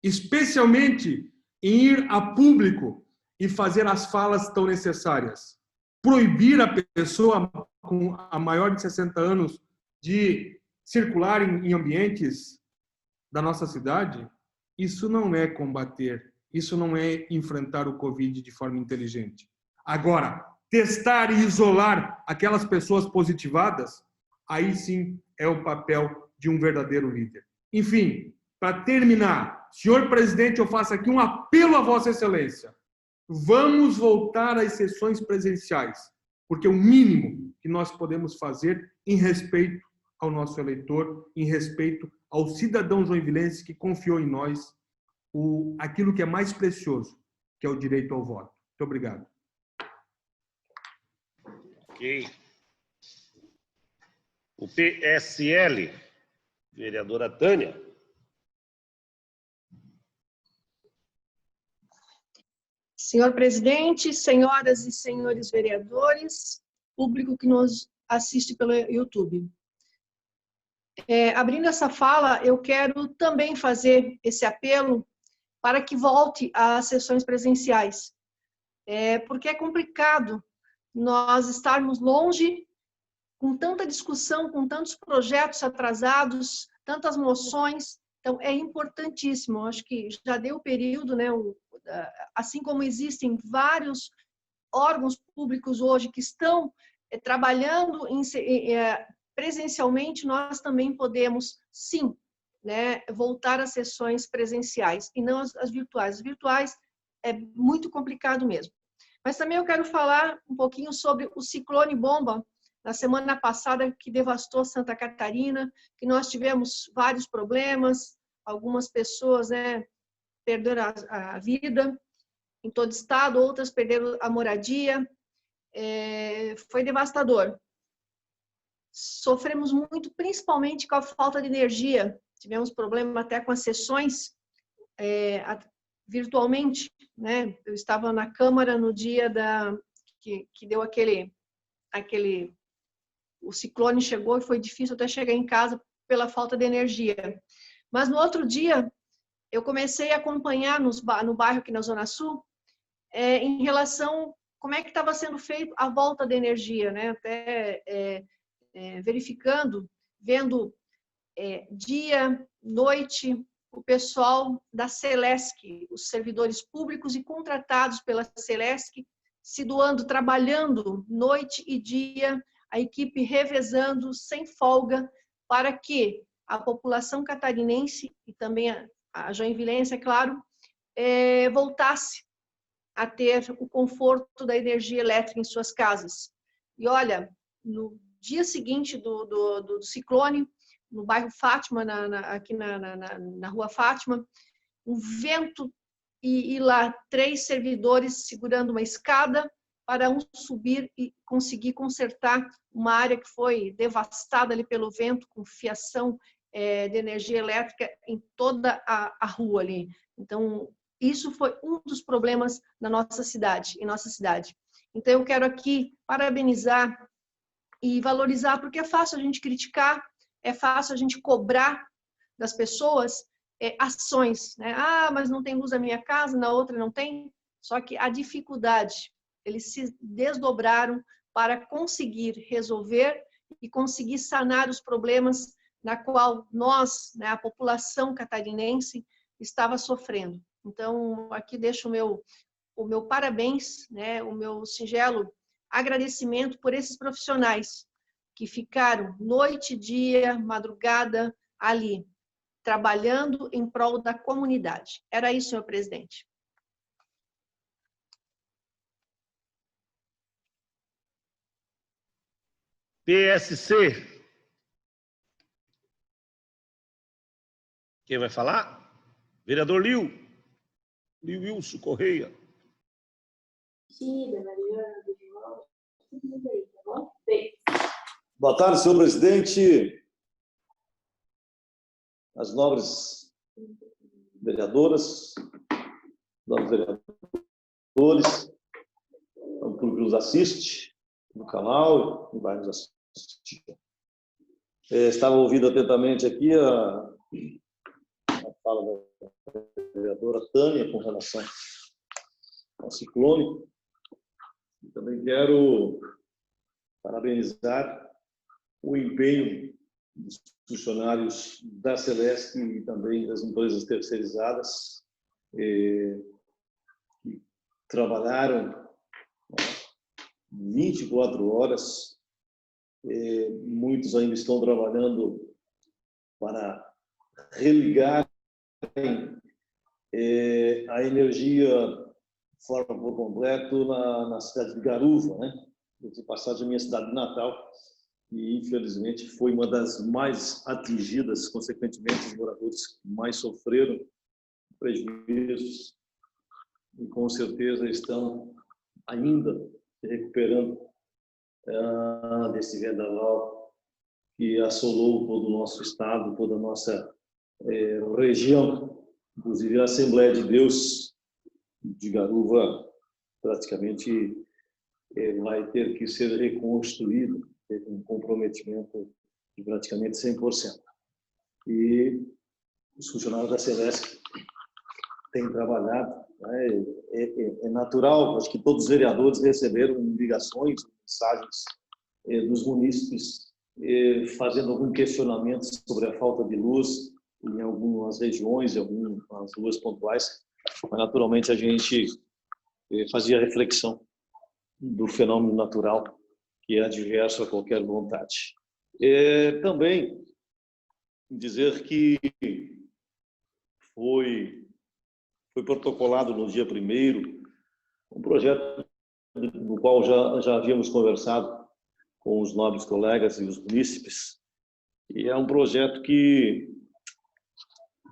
Especialmente em ir a público e fazer as falas tão necessárias. Proibir a pessoa com a maior de 60 anos de circular em ambientes da nossa cidade, isso não é combater, isso não é enfrentar o Covid de forma inteligente. Agora, testar e isolar aquelas pessoas positivadas, aí sim é o papel de um verdadeiro líder. Enfim, para terminar, senhor presidente, eu faço aqui um apelo a Vossa Excelência. Vamos voltar às sessões presenciais, porque é o mínimo que nós podemos fazer em respeito ao nosso eleitor, em respeito ao cidadão joinvilense que confiou em nós aquilo que é mais precioso, que é o direito ao voto. Muito obrigado. Ok. O PSL, vereadora Tânia. Senhor presidente, senhoras e senhores vereadores, público que nos assiste pelo YouTube. Abrindo essa fala, eu quero também fazer esse apelo para que volte às sessões presenciais, porque é complicado nós estarmos longe, com tanta discussão, com tantos projetos atrasados, tantas moções. Então, é importantíssimo. Acho que já deu o período, né? Assim como existem vários órgãos públicos hoje que estão trabalhando presencialmente, nós também podemos, sim, né, voltar às sessões presenciais e não as virtuais. As virtuais é muito complicado mesmo. Mas também eu quero falar um pouquinho sobre o ciclone bomba, na semana passada, que devastou Santa Catarina, que nós tivemos vários problemas, algumas pessoas, né, perderam a vida em todo o estado, outras perderam a moradia. Foi devastador. Sofremos muito, principalmente com a falta de energia. Tivemos problema até com as sessões virtualmente, né? Eu estava na Câmara no dia que deu o ciclone chegou e foi difícil até chegar em casa pela falta de energia. Mas no outro dia, eu comecei a acompanhar no bairro aqui na Zona Sul, em relação como é que estava sendo feito a volta da energia, né? Até verificando, vendo dia, noite, o pessoal da Celesc, os servidores públicos e contratados pela Celesc, se doando, trabalhando noite e dia, a equipe revezando sem folga, para que a população catarinense e também a joinvilense, é claro, voltasse a ter o conforto da energia elétrica em suas casas. E olha, no dia seguinte do ciclone, no bairro Fátima, aqui na rua Fátima, um vento e lá 3 servidores segurando uma escada para subir e conseguir consertar uma área que foi devastada ali pelo vento, com fiação de energia elétrica em toda a rua ali. Então, Isso foi um dos problemas na nossa cidade, em nossa cidade. Então, eu quero aqui parabenizar e valorizar, porque é fácil a gente criticar, é fácil a gente cobrar das pessoas ações, né? Ah, mas não tem luz na minha casa, na outra não tem. Só que a dificuldade, eles se desdobraram para conseguir resolver e conseguir sanar os problemas na qual nós, né, a população catarinense, estava sofrendo. Então, aqui deixo o meu parabéns, né, o meu singelo agradecimento por esses profissionais que ficaram noite e dia, madrugada, ali, trabalhando em prol da comunidade. Era isso, senhor presidente. PSC. Quem vai falar? Vereador Liu Wilson Correia. Boa tarde, senhor presidente, as nobres vereadoras, nobres vereadores, o público que nos assiste no canal e vai nos assistir. Estava ouvindo atentamente aqui a fala da vereadora Tânia com relação ao ciclone. E também quero parabenizar o empenho dos funcionários da Celesc e também das empresas terceirizadas que trabalharam 24 horas. Muitos ainda estão trabalhando para religar a energia de forma por completo na cidade de Garuva, né? De passagem, a minha cidade de natal, e infelizmente foi uma das mais atingidas, consequentemente os moradores que mais sofreram prejuízos e com certeza estão ainda se recuperando desse vendaval que assolou todo o nosso estado, toda a nossa região. Inclusive a Assembleia de Deus de Garuva praticamente vai ter que ser reconstruído, teve um comprometimento de praticamente 100%. E os funcionários da Celesc têm trabalhado, né? É natural, acho que todos os vereadores receberam ligações, mensagens dos munícipes fazendo algum questionamento sobre a falta de luz em algumas regiões, em algumas ruas pontuais, mas naturalmente a gente fazia reflexão do fenômeno natural que é adverso a qualquer vontade. Também dizer que foi protocolado no dia 1º um projeto do qual já havíamos conversado com os nobres colegas e os munícipes, e é um projeto que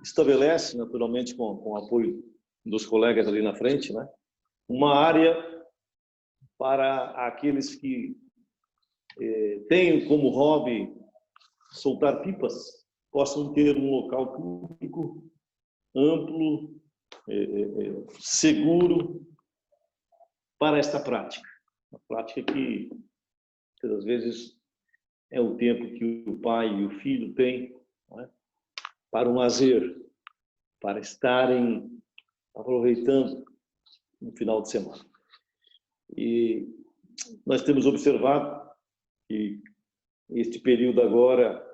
estabelece, naturalmente, com o apoio dos colegas ali na frente, né, uma área para aqueles que têm como hobby soltar pipas, possam ter um local público, amplo, seguro para esta prática. Uma prática que, às vezes, é o tempo que o pai e o filho têm, né, para um lazer, para estarem aproveitando no final de semana. E nós temos observado que este período agora,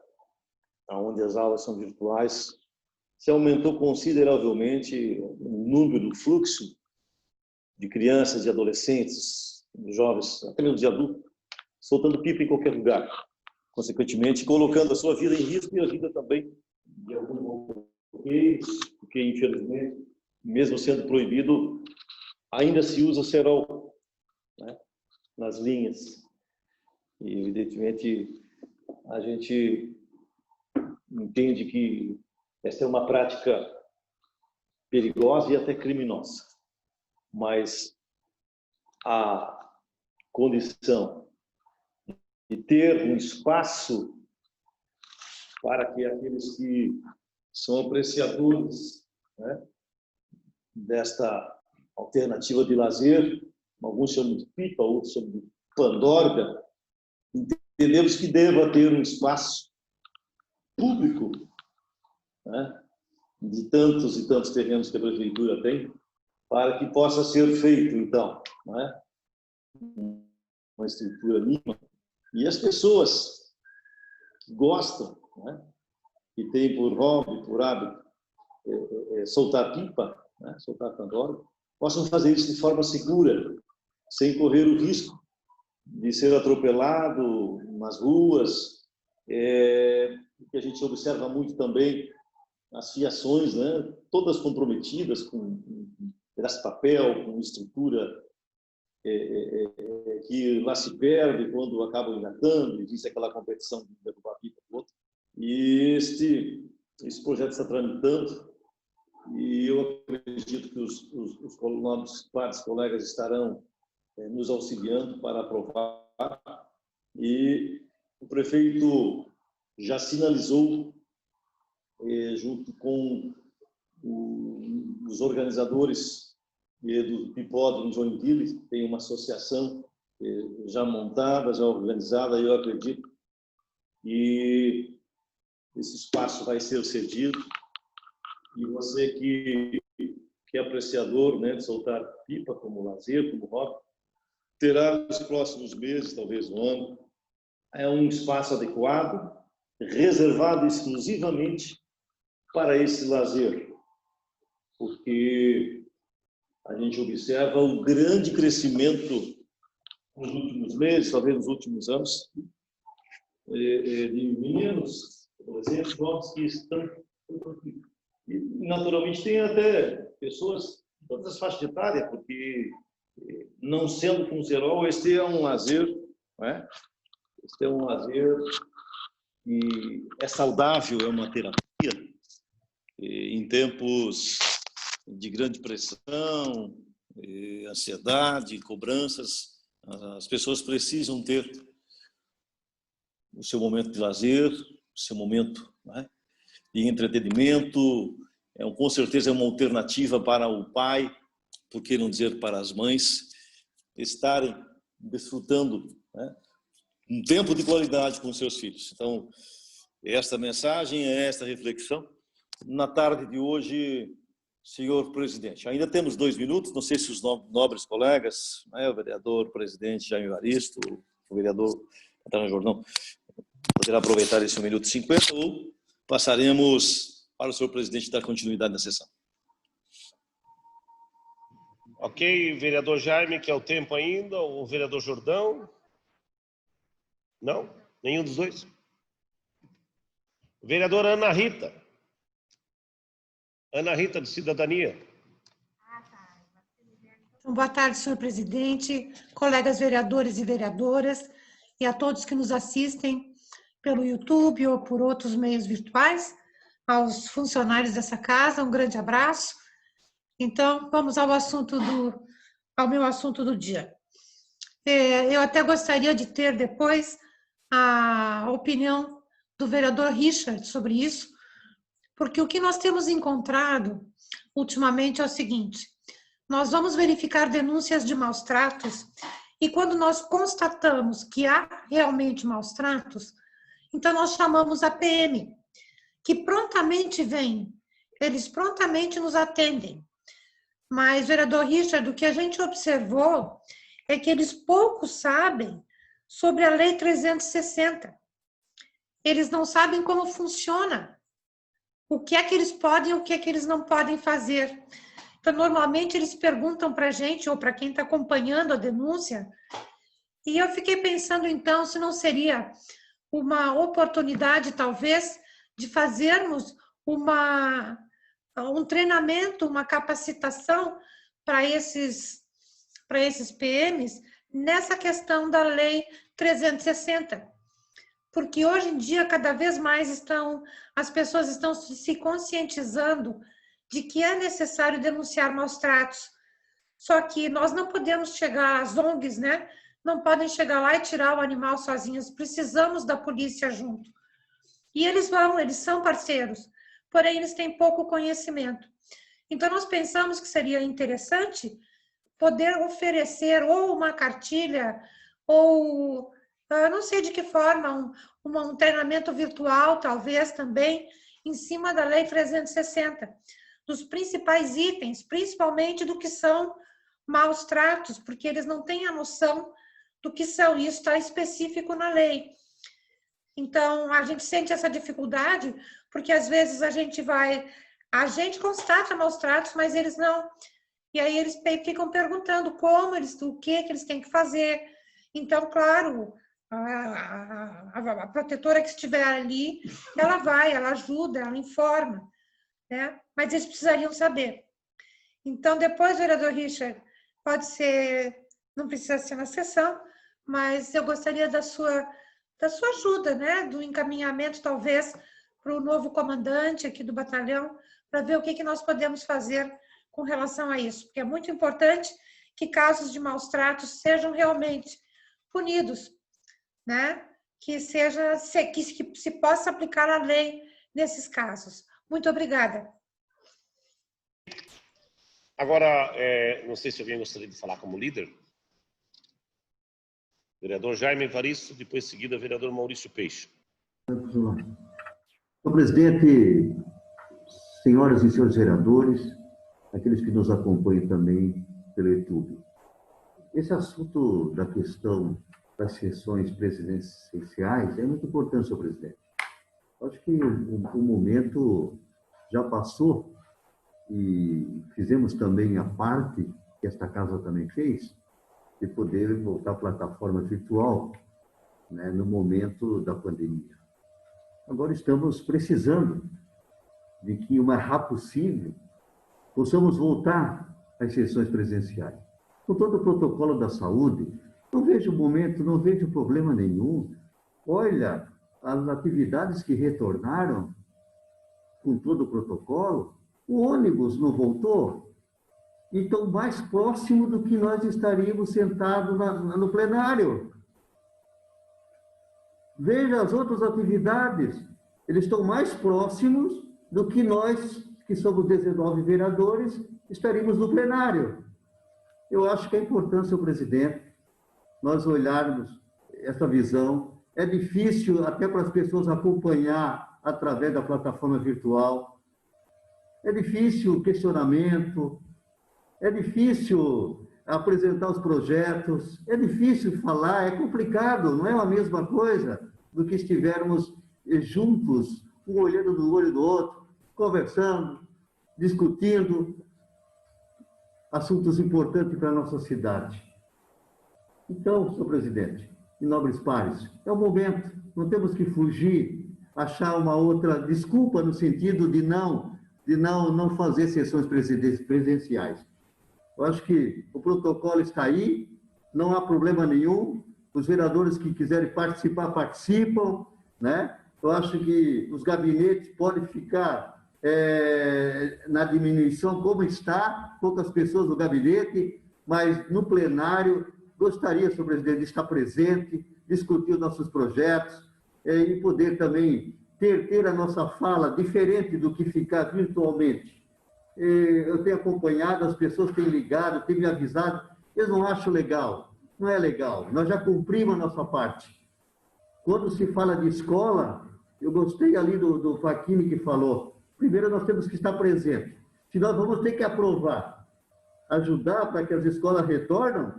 onde as aulas são virtuais, se aumentou consideravelmente o número, o fluxo de crianças, de adolescentes, de jovens, até mesmo de adultos, soltando pipa em qualquer lugar, consequentemente colocando a sua vida em risco e a vida também de alguns bloqueios, porque infelizmente, mesmo sendo proibido, ainda se usa cerol, né, nas linhas. E evidentemente a gente entende que essa é uma prática perigosa e até criminosa, mas a condição de ter um espaço para que aqueles que são apreciadores, né, desta alternativa de lazer, alguns chamam de pipa, outros chamam de pandorga. Entendemos que deva ter um espaço público, né, de tantos e tantos terrenos que a prefeitura tem, para que possa ser feito, então, né, uma estrutura mínima. E as pessoas que gostam, né, que têm por hobby, por hábito, soltar pipa, né, soltar pandorga, possam fazer isso de forma segura, sem correr o risco de ser atropelado nas ruas. Que a gente observa muito também as fiações, né, todas comprometidas com pedaço de papel, com estrutura que lá se perde quando acabam engatando, existe aquela competição de derrubar a pipa do outro. E esse projeto está tramitando, e eu acredito que os nossos pares colegas estarão nos auxiliando para aprovar, e o prefeito já sinalizou, junto com os organizadores do Hipódromo Joinville, tem uma associação já montada, já organizada, e eu acredito que esse espaço vai ser cedido, e você que é apreciador, né, de soltar pipa como lazer, como hobby, terá nos próximos meses, talvez um ano, um espaço adequado, reservado exclusivamente para esse lazer, porque a gente observa o grande crescimento nos últimos meses, talvez nos últimos anos, de meninos, por exemplo, jovens que estão aqui. E, naturalmente, tem até pessoas de todas as faixas etárias, porque, não sendo funcional, este é um lazer, né? Este é um lazer que é saudável, é uma terapia. Em tempos de grande pressão, ansiedade, cobranças, as pessoas precisam ter o seu momento de lazer, o seu momento, né, de entretenimento. Com certeza é uma alternativa para o pai, por que não dizer para as mães, estarem desfrutando, né, um tempo de qualidade com seus filhos. Então, esta mensagem, esta reflexão, na tarde de hoje, senhor presidente. Ainda temos 2 minutos, não sei se os nobres colegas, né, o vereador presidente Jaime Evaristo, o vereador Catarina Jordão, poderá aproveitar esse 1 minuto e 50, ou passaremos para o senhor presidente dar continuidade na sessão. Ok, vereador Jaime, que é o tempo ainda, o vereador Jordão? Não? Nenhum dos dois? Vereadora Ana Rita. Ana Rita, de Cidadania. Boa tarde, senhor presidente, colegas vereadores e vereadoras, e a todos que nos assistem pelo YouTube ou por outros meios virtuais, aos funcionários dessa casa, um grande abraço. Então, vamos ao meu assunto do dia. Eu até gostaria de ter depois a opinião do vereador Richard sobre isso, porque o que nós temos encontrado ultimamente é o seguinte: nós vamos verificar denúncias de maus tratos, e quando nós constatamos que há realmente maus tratos, então nós chamamos a PM, que prontamente vem, eles prontamente nos atendem. Mas, vereador Richard, o que a gente observou é que eles pouco sabem sobre a Lei 360. Eles não sabem como funciona, o que é que eles podem e o que é que eles não podem fazer. Então, normalmente, eles perguntam para a gente, ou para quem está acompanhando a denúncia, e eu fiquei pensando, então, se não seria uma oportunidade, talvez, de fazermos um treinamento, uma capacitação para esses PMs nessa questão da Lei 360. Porque hoje em dia, cada vez mais as pessoas estão se conscientizando de que é necessário denunciar maus tratos. Só que nós não podemos chegar, as ONGs, né, não podem chegar lá e tirar o animal sozinhas, precisamos da polícia junto. E eles são parceiros, porém eles têm pouco conhecimento. Então, nós pensamos que seria interessante poder oferecer ou uma cartilha, ou não sei de que forma, um treinamento virtual, talvez também, em cima da Lei 360, dos principais itens, principalmente do que são maus tratos, porque eles não têm a noção do que são, isso está específico na lei. Então, a gente sente essa dificuldade, porque às vezes a gente constata maus tratos, mas eles não. E aí eles ficam perguntando o que eles têm que fazer. Então, claro, a protetora que estiver ali, ela ajuda, ela informa, né? Mas eles precisariam saber. Então, depois, vereador Richard, pode ser, não precisa ser na sessão, mas eu gostaria da sua ajuda, né? Do encaminhamento, talvez, para o novo comandante aqui do batalhão, para ver o que nós podemos fazer com relação a isso, porque é muito importante que casos de maus tratos sejam realmente punidos, né? Que se possa aplicar a lei nesses casos. Muito obrigada. Agora, não sei se alguém gostaria de falar como líder. Vereador Jaime Evaristo, depois seguida, vereador Maurício Peixe. Senhor presidente, senhoras e senhores vereadores, aqueles que nos acompanham também pelo YouTube. Esse assunto da questão das sessões presidenciais é muito importante, senhor presidente. Acho que o momento já passou e fizemos também a parte que esta casa também fez, de poder voltar à plataforma virtual, né, no momento da pandemia. Agora estamos precisando de que, o mais rápido possível, possamos voltar às sessões presenciais. Com todo o protocolo da saúde, não vejo momento, não vejo problema nenhum. Olha, as atividades que retornaram com todo o protocolo, o ônibus não voltou, então mais próximo do que nós estaríamos sentados no plenário. Veja as outras atividades, eles estão mais próximos do que nós, que somos 19 vereadores, estaríamos no plenário. Eu acho que é importante, senhor presidente, nós olharmos essa visão. É difícil até para as pessoas acompanhar através da plataforma virtual. É difícil o questionamento, é difícil apresentar os projetos, é difícil falar, é complicado, não é a mesma coisa do que estivermos juntos, um olhando no olho do outro, conversando, discutindo assuntos importantes para a nossa cidade. Então, senhor presidente e nobres pares, é o momento, não temos que fugir, achar uma outra desculpa no sentido de não fazer sessões presenciais. Eu acho que o protocolo está aí, não há problema nenhum, os vereadores que quiserem participar, participam, né? Eu acho que os gabinetes podem ficar na diminuição como está, poucas pessoas no gabinete, mas no plenário, gostaria, senhor presidente, de estar presente, discutir os nossos projetos e poder também ter a nossa fala diferente do que ficar virtualmente. Eu tenho acompanhado, as pessoas têm ligado, têm me avisado, eu não acho legal, não é legal, nós já cumprimos a nossa parte. Quando se fala de escola, eu gostei ali do Facchini que falou, primeiro nós temos que estar presentes, se nós vamos ter que aprovar, ajudar para que as escolas retornem,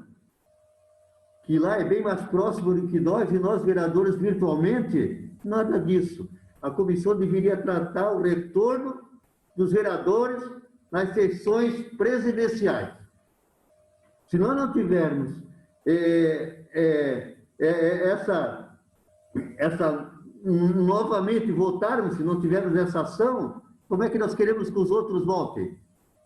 que lá é bem mais próximo do que nós, e nós vereadores virtualmente, nada disso. A comissão deveria tratar o retorno dos vereadores nas sessões presidenciais. Se nós não tivermos novamente votarmos, se não tivermos essa ação, como é que nós queremos que os outros votem?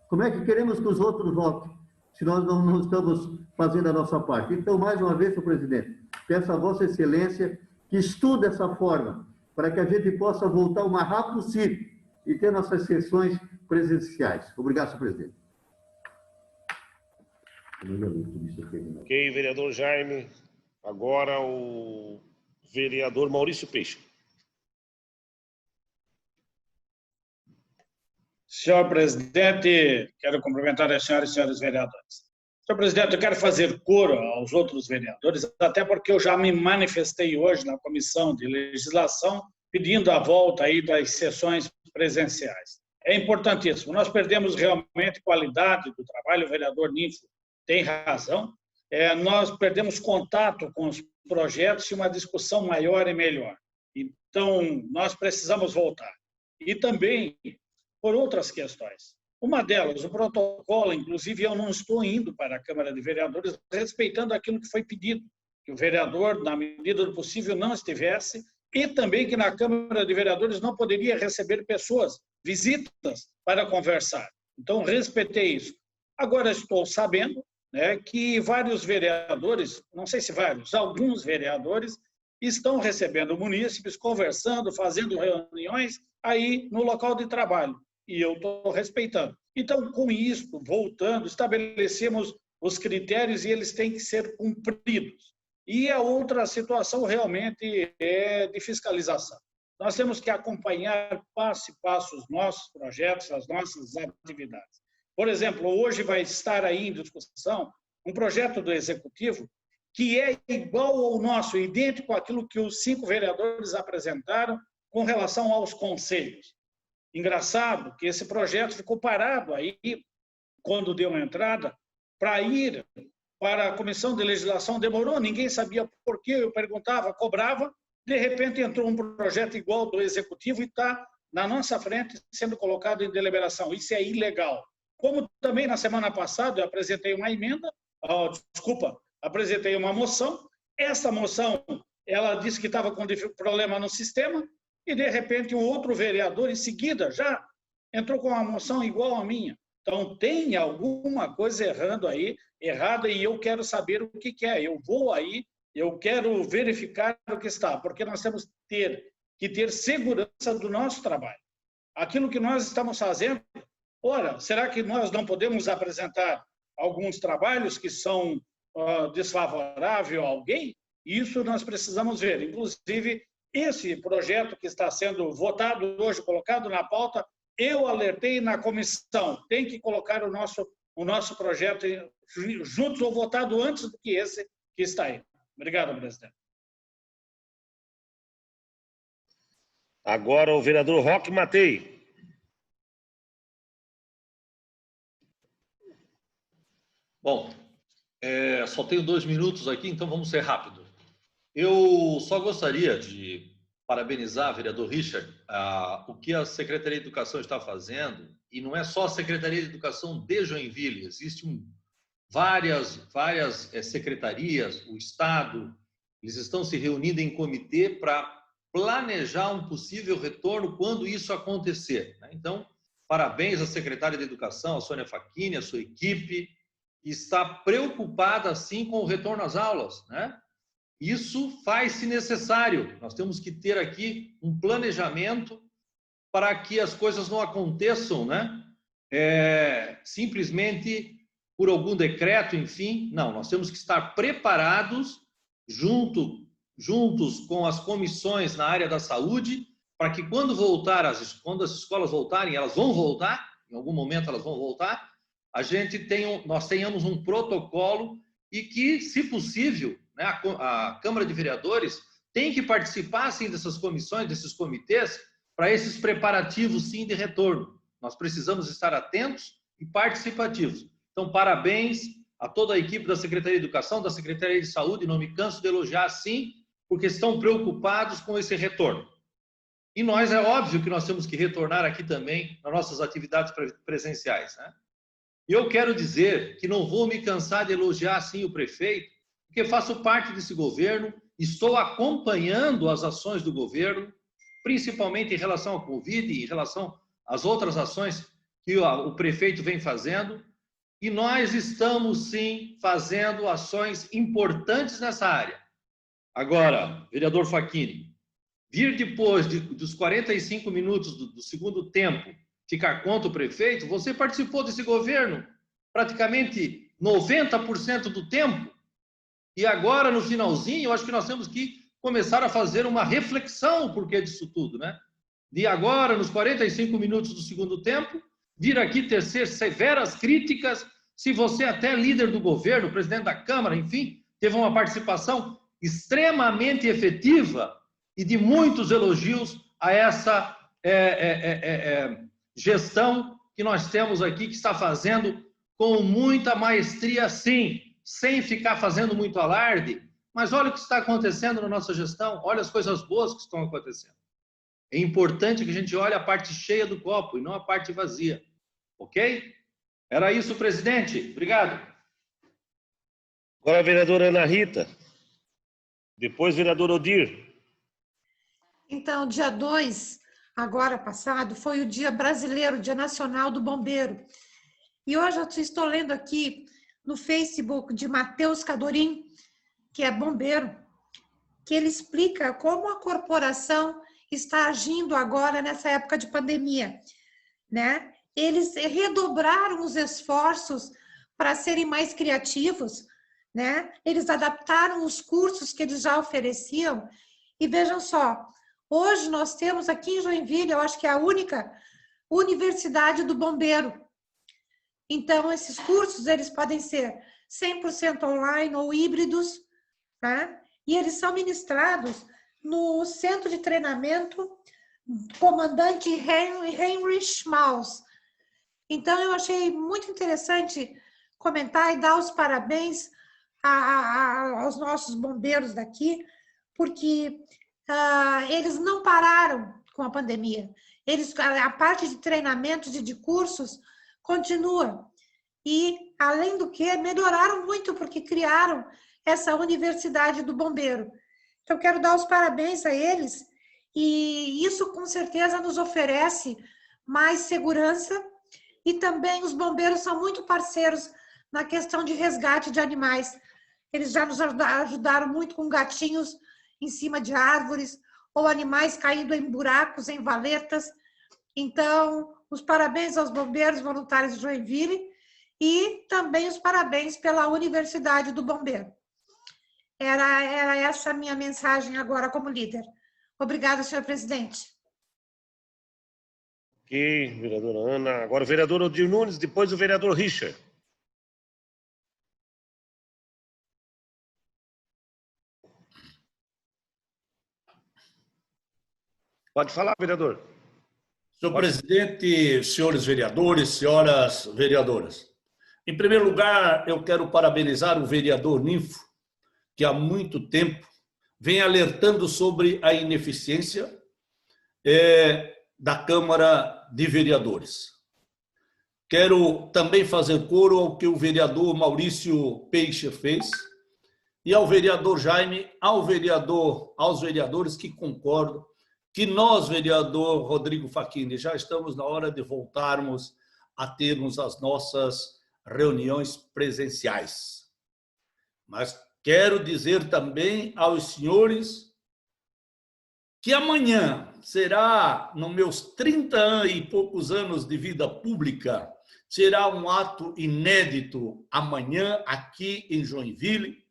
Como é que queremos que os outros votem, se nós não estamos fazendo a nossa parte? Então, mais uma vez, senhor presidente, peço a Vossa Excelência que estude essa forma, para que a gente possa voltar o mais rápido possível e ter nossas sessões presenciais. Obrigado, senhor presidente. Ok, vereador Jaime. Agora o vereador Maurício Peixe. Senhor presidente, quero cumprimentar as senhoras e senhores vereadores. Senhor presidente, eu quero fazer coro aos outros vereadores, até porque eu já me manifestei hoje na Comissão de Legislação pedindo a volta aí das sessões presenciais. É importantíssimo. Nós perdemos realmente qualidade do trabalho, o vereador Ninfo tem razão. Nós perdemos contato com os projetos e uma discussão maior e melhor. Então, nós precisamos voltar. E também por outras questões. Uma delas, o protocolo, inclusive eu não estou indo para a Câmara de Vereadores respeitando aquilo que foi pedido, que o vereador, na medida do possível, não estivesse, e também que na Câmara de Vereadores não poderia receber pessoas, visitas, para conversar. Então, respeitei isso. Agora estou sabendo, né, que vários vereadores, não sei se vários, alguns vereadores, estão recebendo munícipes, conversando, fazendo reuniões aí no local de trabalho. E eu estou respeitando. Então, com isso, voltando, estabelecemos os critérios e eles têm que ser cumpridos. E a outra situação realmente é de fiscalização. Nós temos que acompanhar passo a passo os nossos projetos, as nossas atividades. Por exemplo, hoje vai estar aí em discussão um projeto do Executivo que é igual ao nosso, idêntico àquilo que os 5 vereadores apresentaram com relação aos conselhos. Engraçado que esse projeto ficou parado aí, quando deu uma entrada, para ir para a Comissão de Legislação, demorou, ninguém sabia por quê, eu perguntava, cobrava, de repente entrou um projeto igual do Executivo e está na nossa frente sendo colocado em deliberação. Isso é ilegal. Como também na semana passada eu apresentei uma emenda, apresentei uma moção, essa moção, ela disse que estava com problema no sistema, e, de repente, um outro vereador, em seguida, já entrou com uma moção igual à minha. Então, tem alguma coisa errada, e eu quero saber o que é. Eu vou aí, eu quero verificar o que está, porque nós temos que ter segurança do nosso trabalho. Aquilo que nós estamos fazendo, ora, será que nós não podemos apresentar alguns trabalhos que são desfavoráveis a alguém? Isso nós precisamos ver. Inclusive, esse projeto que está sendo votado hoje, colocado na pauta, eu alertei na comissão, tem que colocar o nosso projeto juntos ou votado antes do que esse que está aí. Obrigado, presidente. Agora o vereador Roque Matei. Bom, só tenho 2 minutos aqui, então vamos ser rápido. Eu só gostaria de parabenizar, vereador Richard, o que a Secretaria de Educação está fazendo, e não é só a Secretaria de Educação de Joinville, existem várias secretarias, o Estado, eles estão se reunindo em comitê para planejar um possível retorno quando isso acontecer. Então, parabéns à secretária de Educação, a Sônia Facchini, a sua equipe, que está preocupada, sim, com o retorno às aulas, né? Isso faz-se necessário. Nós temos que ter aqui um planejamento para que as coisas não aconteçam, né? Simplesmente por algum decreto, enfim. Não, nós temos que estar preparados juntos com as comissões na área da saúde, para que quando as escolas voltarem, elas vão voltar, em algum momento elas vão voltar, nós tenhamos um protocolo e que, se possível, né, a Câmara de Vereadores tem que participar, sim, dessas comissões, desses comitês, para esses preparativos, sim, de retorno. Nós precisamos estar atentos e participativos. Então, parabéns a toda a equipe da Secretaria de Educação, da Secretaria de Saúde, não me canso de elogiar, sim, porque estão preocupados com esse retorno. E nós, é óbvio que nós temos que retornar aqui também nas nossas atividades presenciais, né? E eu quero dizer que não vou me cansar de elogiar, sim, o prefeito, porque faço parte desse governo, estou acompanhando as ações do governo, principalmente em relação ao Covid e em relação às outras ações que o prefeito vem fazendo, e nós estamos, sim, fazendo ações importantes nessa área. Agora, vereador Facchini, vir depois dos 45 minutos do segundo tempo ficar contra o prefeito, você participou desse governo praticamente 90% do tempo, e agora, no finalzinho, eu acho que nós temos que começar a fazer uma reflexão o porquê disso tudo, né? De agora, nos 45 minutos do segundo tempo, vir aqui tecer severas críticas, se você até é líder do governo, presidente da Câmara, enfim, teve uma participação extremamente efetiva e de muitos elogios a essa gestão que nós temos aqui, que está fazendo com muita maestria, sim, sem ficar fazendo muito alarde, mas olha o que está acontecendo na nossa gestão, olha as coisas boas que estão acontecendo. É importante que a gente olhe a parte cheia do copo e não a parte vazia, ok? Era isso, presidente. Obrigado. Agora a vereadora Ana Rita. Depois, vereador Odir. Então, dia 2, agora passado, foi o Dia Brasileiro, Dia Nacional do Bombeiro. E hoje eu estou lendo aqui no Facebook de Matheus Cadorim, que é bombeiro, que ele explica como a corporação está agindo agora nessa época de pandemia, né? Eles redobraram os esforços para serem mais criativos, né? Eles adaptaram os cursos que eles já ofereciam e vejam só, hoje nós temos aqui em Joinville, eu acho que é a única universidade do bombeiro. Então, esses cursos, eles podem ser 100% online ou híbridos, tá? E eles são ministrados no Centro de Treinamento Comandante Heinrich Maus. Então, eu achei muito interessante comentar e dar os parabéns aos nossos bombeiros daqui, porque eles não pararam com a pandemia. A parte de treinamentos e de cursos continua. E, além do que, melhoraram muito, porque criaram essa Universidade do Bombeiro. Então, quero dar os parabéns a eles, e isso, com certeza, nos oferece mais segurança, e também os bombeiros são muito parceiros na questão de resgate de animais. Eles já nos ajudaram muito com gatinhos em cima de árvores, ou animais caindo em buracos, em valetas. Então, os parabéns aos bombeiros voluntários de Joinville e também os parabéns pela Universidade do Bombeiro. Era essa a minha mensagem agora como líder. Obrigada, senhor presidente. Ok, vereadora Ana. Agora o vereador Odir Nunes, depois o vereador Richard. Pode falar, vereador. Senhor presidente, senhores vereadores, senhoras vereadoras. Em primeiro lugar, eu quero parabenizar o vereador Ninfo, que há muito tempo vem alertando sobre a ineficiência da Câmara de Vereadores. Quero também fazer coro ao que o vereador Maurício Peixe fez e ao vereador Jaime, aos vereadores que concordam que nós, vereador Rodrigo Facchini, já estamos na hora de voltarmos a termos as nossas reuniões presenciais. Mas quero dizer também aos senhores que amanhã será, nos meus 30 e poucos anos de vida pública, será um ato inédito amanhã aqui em Joinville,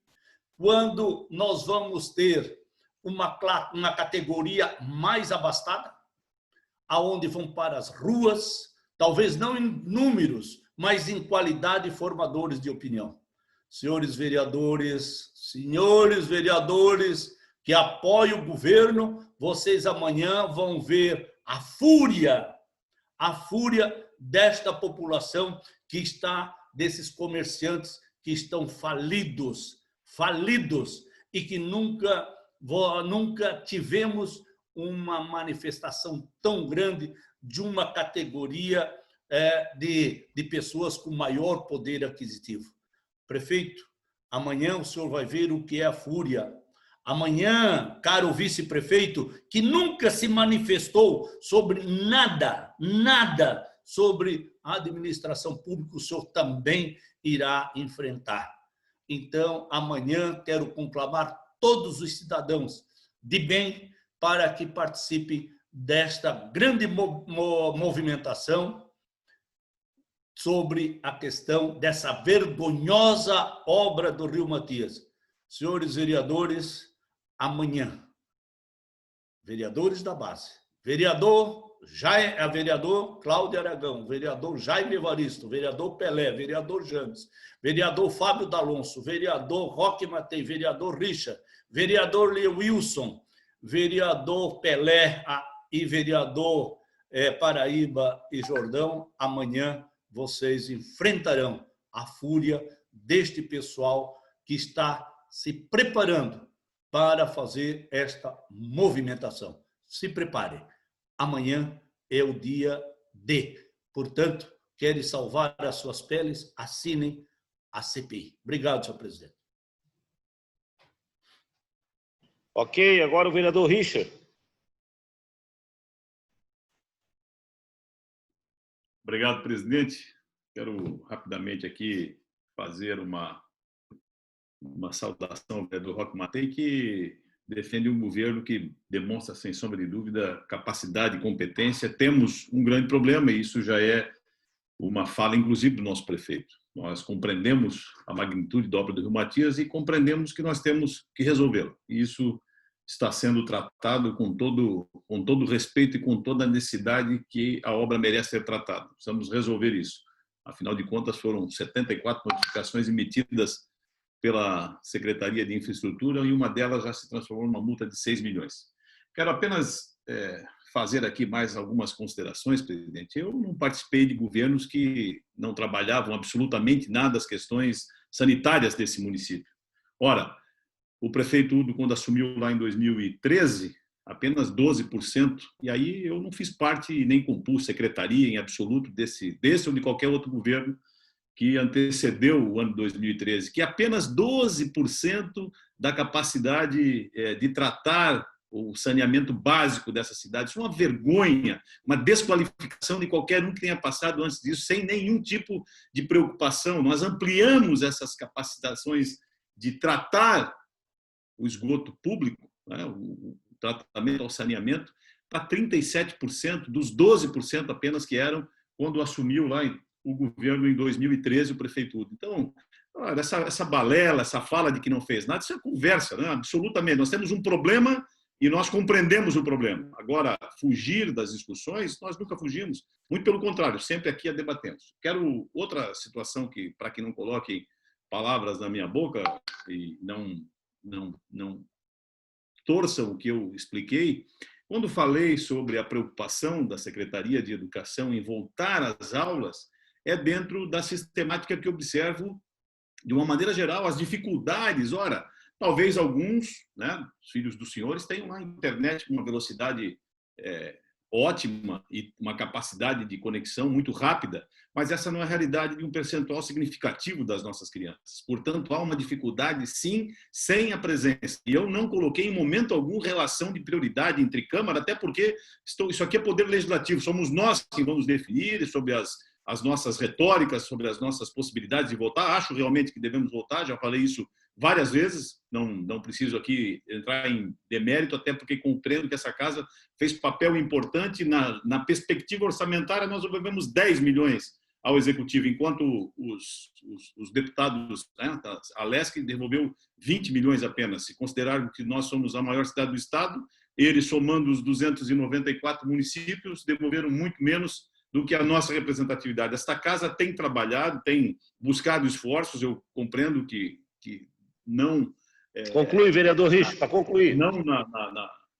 quando nós vamos ter uma categoria mais abastada, aonde vão para as ruas, talvez não em números, mas em qualidade formadores de opinião. Senhores vereadores que apoiam o governo, vocês amanhã vão ver a fúria desta população que está, desses comerciantes que estão falidos e que nunca tivemos uma manifestação tão grande de uma categoria de pessoas com maior poder aquisitivo. Prefeito, amanhã o senhor vai ver o que é a fúria. Amanhã, caro vice-prefeito, que nunca se manifestou sobre nada sobre a administração pública, o senhor também irá enfrentar. Então, amanhã quero conclamar todos os cidadãos de bem para que participem desta grande movimentação sobre a questão dessa vergonhosa obra do Rio Matias. Senhores vereadores, amanhã, vereadores da base, vereador vereador Cláudio Aragão, vereador Jaime Evaristo, vereador Pelé, vereador James, vereador Fábio D'Alonso, vereador Roque Matei, vereador Richa, vereador Wilson, vereador Pelé e vereador Paraíba e Jordão. Amanhã vocês enfrentarão a fúria deste pessoal que está se preparando para fazer esta movimentação. Se preparem. Amanhã é o dia D. Portanto, querem salvar as suas peles, assinem a CPI. Obrigado, senhor presidente. Ok, agora o vereador Richard. Obrigado, presidente. Quero rapidamente aqui fazer uma saudação ao vereador Roque Matei, que defende um governo que demonstra, sem sombra de dúvida, capacidade e competência. Temos um grande problema, e isso já é uma fala, inclusive, do nosso prefeito. Nós compreendemos a magnitude da obra do Rio Matias e compreendemos que nós temos que resolvê-la. E isso está sendo tratado com todo respeito e com toda a necessidade que a obra merece ser tratada. Precisamos resolver isso. Afinal de contas, foram 74 notificações emitidas pela Secretaria de Infraestrutura e uma delas já se transformou numa multa de 6 milhões. Quero apenas fazer aqui mais algumas considerações, presidente. Eu não participei de governos que não trabalhavam absolutamente nada as questões sanitárias desse município. Ora, o prefeito Udo, quando assumiu lá em 2013, apenas 12%, e aí eu não fiz parte nem compus secretaria em absoluto desse ou de qualquer outro governo que antecedeu o ano 2013, que apenas 12% da capacidade de tratar o saneamento básico dessa cidade. Isso é uma vergonha, uma desqualificação de qualquer um que tenha passado antes disso, sem nenhum tipo de preocupação. Nós ampliamos essas capacitações de tratar o esgoto público, né, o tratamento ao saneamento, para 37% dos 12% apenas que eram quando assumiu lá o governo em 2013, o prefeito Udo. Então, essa balela, essa fala de que não fez nada, isso é conversa, né? Absolutamente. Nós temos um problema e nós compreendemos o problema. Agora, fugir das discussões, nós nunca fugimos. Muito pelo contrário, sempre aqui a debatemos. Quero outra situação que, para que não coloquem palavras na minha boca e não torçam o que eu expliquei, quando falei sobre a preocupação da Secretaria de Educação em voltar às aulas, é dentro da sistemática que observo, de uma maneira geral, as dificuldades. Ora, talvez alguns, né, os filhos dos senhores, tenham lá a internet com uma velocidade ótima e uma capacidade de conexão muito rápida, mas essa não é a realidade de um percentual significativo das nossas crianças. Portanto, há uma dificuldade, sim, sem a presença. E eu não coloquei em momento algum relação de prioridade entre Câmara, até porque isso aqui é poder legislativo, somos nós que vamos definir sobre as nossas retóricas, sobre as nossas possibilidades de votar. Acho realmente que devemos votar, já falei isso várias vezes, não preciso aqui entrar em demérito, até porque compreendo que essa casa fez papel importante na perspectiva orçamentária. Nós devolvemos 10 milhões ao Executivo, enquanto os deputados, né, a LESC devolveu 20 milhões apenas. Se considerarmos que nós somos a maior cidade do Estado, eles, somando os 294 municípios, devolveram muito menos do que a nossa representatividade. Esta casa tem trabalhado, tem buscado esforços, eu compreendo que não... Conclui, vereador Rich, para concluir. Não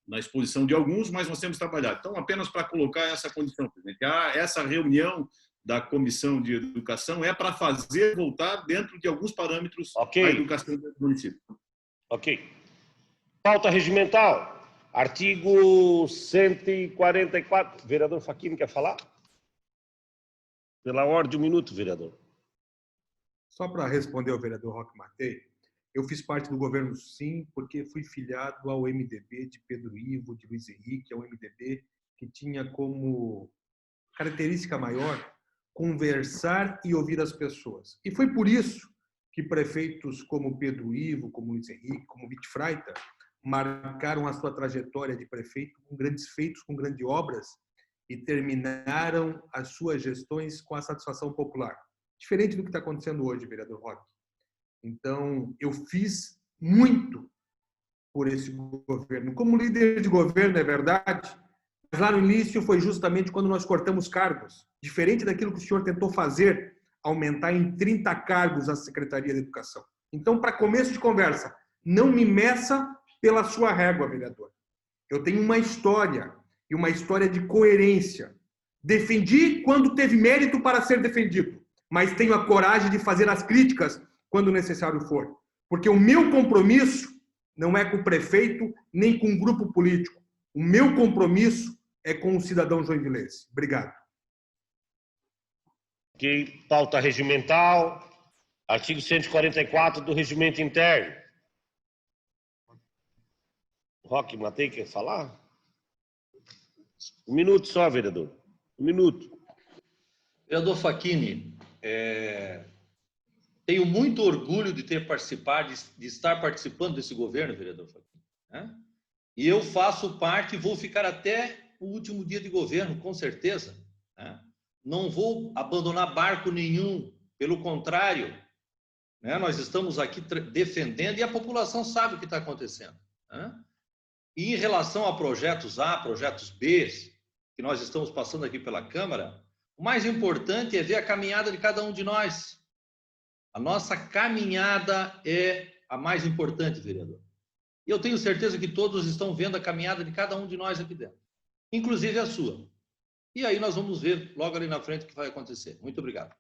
na exposição de alguns, mas nós temos trabalhado. Então, apenas para colocar essa condição, presidente. Essa reunião da Comissão de Educação é para fazer voltar dentro de alguns parâmetros a educação do município. Ok. Pauta regimental. Artigo 144. Vereador Facchini quer falar? Pela ordem, um minuto, vereador. Só para responder ao vereador Roque Matei, eu fiz parte do governo, sim, porque fui filiado ao MDB de Pedro Ivo, de Luiz Henrique, ao MDB que tinha como característica maior conversar e ouvir as pessoas. E foi por isso que prefeitos como Pedro Ivo, como Luiz Henrique, como Witt Freiter, marcaram a sua trajetória de prefeito com grandes feitos, com grandes obras, e terminaram as suas gestões com a satisfação popular. Diferente do que está acontecendo hoje, vereador Roque. Então, eu fiz muito por esse governo. Como líder de governo, é verdade, lá no início foi justamente quando nós cortamos cargos. Diferente daquilo que o senhor tentou fazer, aumentar em 30 cargos a Secretaria de Educação. Então, para começo de conversa, não me meça pela sua régua, vereador. Eu tenho uma história, e uma história de coerência. Defendi quando teve mérito para ser defendido, mas tenho a coragem de fazer as críticas quando necessário for. Porque o meu compromisso não é com o prefeito, nem com o grupo político. O meu compromisso é com o cidadão joinvilense. Obrigado. Ok, pauta regimental, artigo 144 do Regimento Interno. Roque Matei quer falar? Um minuto só, vereador. Um minuto. Vereador Facchini, tenho muito orgulho de ter participado, de estar participando desse governo, vereador Facchini, né? E eu faço parte e vou ficar até o último dia de governo, com certeza, né? Não vou abandonar barco nenhum, pelo contrário, né? Nós estamos aqui defendendo e a população sabe o que está acontecendo, né? E em relação a projetos A, projetos B, que nós estamos passando aqui pela Câmara, o mais importante é ver a caminhada de cada um de nós. A nossa caminhada é a mais importante, vereador. E eu tenho certeza que todos estão vendo a caminhada de cada um de nós aqui dentro, inclusive a sua. E aí nós vamos ver logo ali na frente o que vai acontecer. Muito obrigado.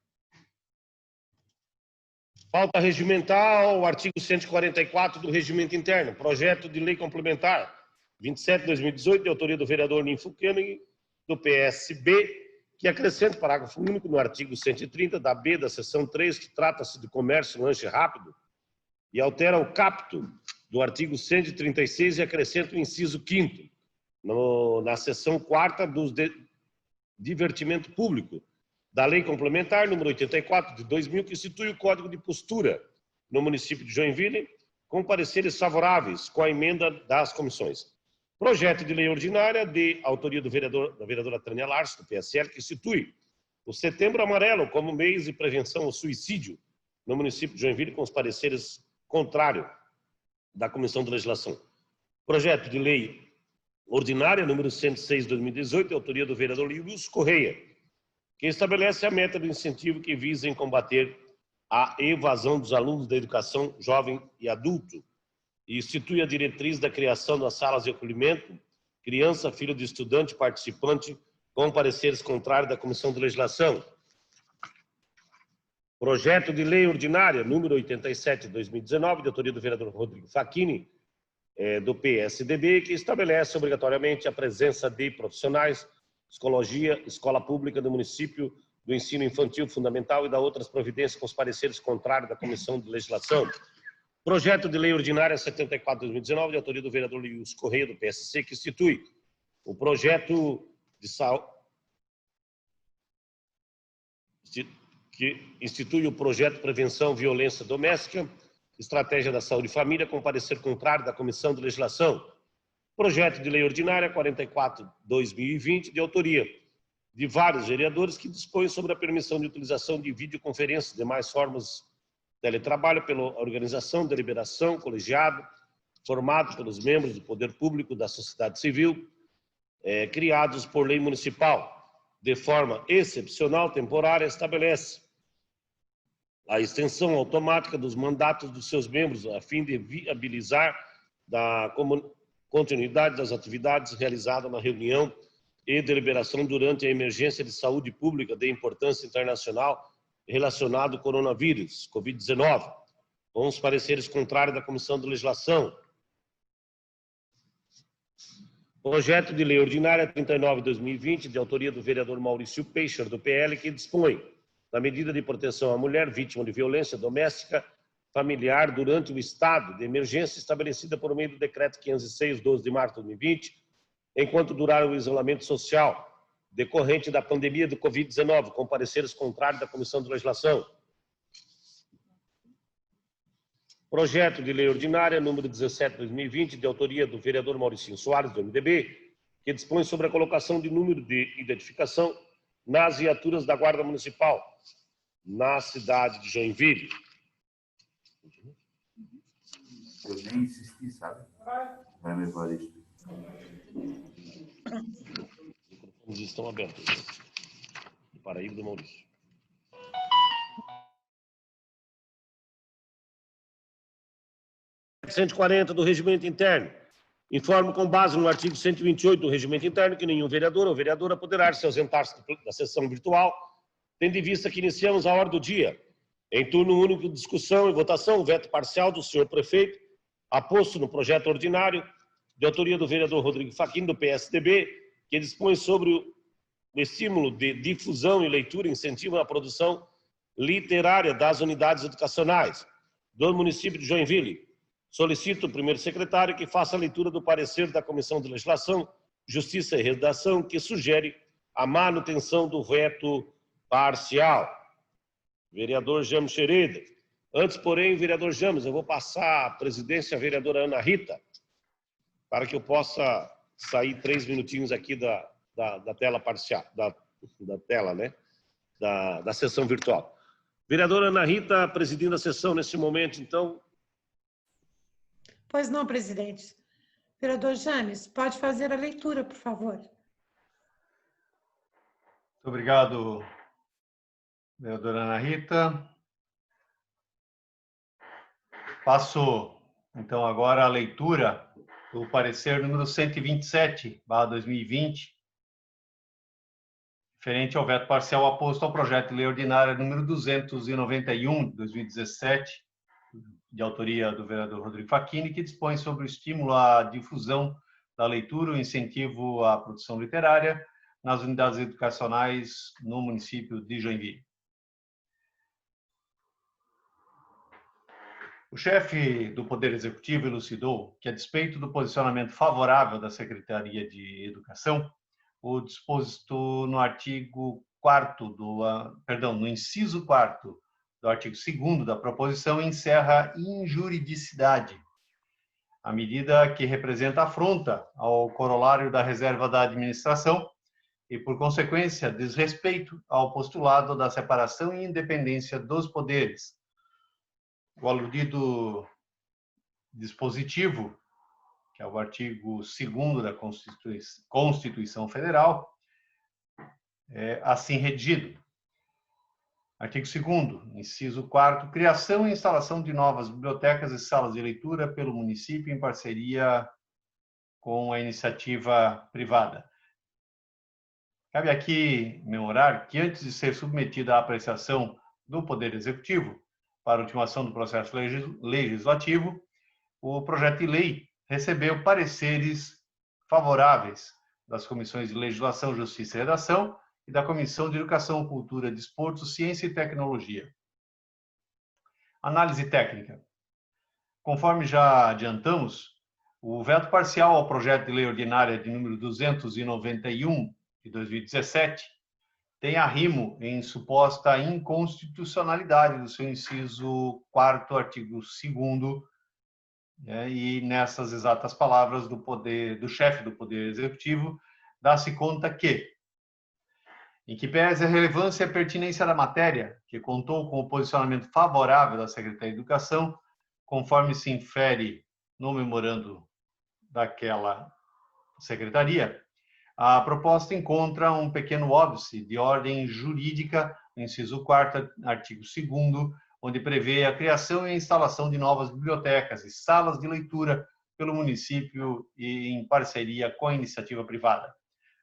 Pauta regimental, artigo 144 do Regimento Interno. Projeto de lei complementar 27/2018, de autoria do vereador Ninfo Koenig, do PSB, que acrescenta o parágrafo único no artigo 130 da B da seção 3, que trata-se de comércio lanche rápido, e altera o capto do artigo 136 e acrescenta o inciso 5º na seção 4ª do divertimento público da Lei Complementar número 84 de 2000, que institui o Código de Postura no município de Joinville, com pareceres favoráveis com a emenda das comissões. Projeto de lei ordinária de autoria da vereadora Tânia Lars, do PSL, que institui o Setembro Amarelo como mês de prevenção ao suicídio no município de Joinville, com os pareceres contrários da Comissão de Legislação. Projeto de lei ordinária número 106/2018, de autoria do vereador Wilson Correia, que estabelece a meta do incentivo que visa em combater a evasão dos alunos da educação jovem e adulto, e institui a diretriz da criação das salas de acolhimento, criança, filho de estudante, participante, com pareceres contrários da Comissão de Legislação. Projeto de lei ordinária, número 87/2019, de autoria do vereador Rodrigo Facchini, do PSDB, que estabelece obrigatoriamente a presença de profissionais de psicologia, escola pública do município, do ensino infantil fundamental e da outras providências com os pareceres contrários da Comissão de Legislação. Projeto de lei ordinária 74/2019, de autoria do vereador Wilson Correia, do PSC, que institui o projeto de saúde, que institui o projeto de prevenção à violência doméstica, estratégia da saúde e família, com parecer contrário da Comissão de Legislação. Projeto de lei ordinária 44/2020, de autoria de vários vereadores, que dispõe sobre a permissão de utilização de videoconferências e demais formas teletrabalho pela organização, deliberação, colegiado, formado pelos membros do poder público, da sociedade civil, criados por lei municipal, de forma excepcional, temporária, estabelece a extensão automática dos mandatos dos seus membros, a fim de viabilizar a continuidade das atividades realizadas na reunião e deliberação durante a emergência de saúde pública de importância internacional relacionado ao coronavírus, Covid-19, com os pareceres contrários da Comissão de Legislação. Projeto de lei ordinária 39/2020, de autoria do vereador Maurício Peixer, do PL, que dispõe da medida de proteção à mulher vítima de violência doméstica familiar durante o estado de emergência estabelecida por meio do decreto 506, 12 de março de 2020, enquanto durar o isolamento social decorrente da pandemia do Covid-19, com pareceres contrários da Comissão de Legislação. Projeto de lei ordinária número 17/2020, de autoria do vereador Mauricinho Soares, do MDB, que dispõe sobre a colocação de número de identificação nas viaturas da Guarda Municipal na cidade de Joinville. Eu nem insisti, sabe? Vai me levar isso. estão abertas. Do Paraíba e do Maurício. Artigo 140 do Regimento Interno. Informo com base no artigo 128 do Regimento Interno que nenhum vereador ou vereadora poderá se ausentar-se da sessão virtual, tendo em vista que iniciamos a hora do dia, em turno único de discussão e votação, o veto parcial do senhor prefeito, aposto no projeto ordinário, de autoria do vereador Rodrigo Fachin, do PSDB, que dispõe sobre o estímulo de difusão e leitura e incentivo à produção literária das unidades educacionais do município de Joinville. Solicito o primeiro secretário que faça a leitura do parecer da Comissão de Legislação, Justiça e Redação, que sugere a manutenção do veto parcial. Vereador James Xereda. Antes, porém, vereador James, eu vou passar a presidência à vereadora Ana Rita, para que eu possa sair 3 minutinhos aqui da tela parcial, da tela, né? Da sessão virtual. Vereadora Ana Rita, presidindo a sessão nesse momento, então. Pois não, presidente. Vereador James, pode fazer a leitura, por favor. Muito obrigado, vereadora Ana Rita. Passo, então, agora a leitura do parecer número 127/2020, referente ao veto parcial aposto ao projeto de lei ordinária número 291, de 2017, de autoria do vereador Rodrigo Fachin, que dispõe sobre o estímulo à difusão da leitura e o incentivo à produção literária nas unidades educacionais no município de Joinville. O chefe do Poder Executivo elucidou que, a despeito do posicionamento favorável da Secretaria de Educação, o disposto no artigo 4º no inciso 4º do artigo 2º da proposição encerra injuridicidade, a medida que representa afronta ao corolário da reserva da administração e, por consequência, desrespeito ao postulado da separação e independência dos poderes. O aludido dispositivo, que é o artigo 2º da Constituição Federal, é assim redigido. Artigo 2º, inciso 4º, criação e instalação de novas bibliotecas e salas de leitura pelo município em parceria com a iniciativa privada. Cabe aqui memorar que, antes de ser submetida à apreciação do Poder Executivo para a ultimação do processo legislativo, o projeto de lei recebeu pareceres favoráveis das comissões de Legislação, Justiça e Redação e da Comissão de Educação, Cultura, Desporto, Ciência e Tecnologia. Análise técnica. Conforme já adiantamos, o veto parcial ao projeto de lei ordinária de número 291 de 2017 tem arrimo em suposta inconstitucionalidade do seu inciso 4º, artigo 2º, e nessas exatas palavras do chefe do Poder Executivo, dá-se conta que, em que pese a relevância e a pertinência da matéria, que contou com o posicionamento favorável da Secretaria de Educação, conforme se infere no memorando daquela secretaria, a proposta encontra um pequeno óbice de ordem jurídica, no inciso 4º, artigo 2º, onde prevê a criação e a instalação de novas bibliotecas e salas de leitura pelo município e em parceria com a iniciativa privada,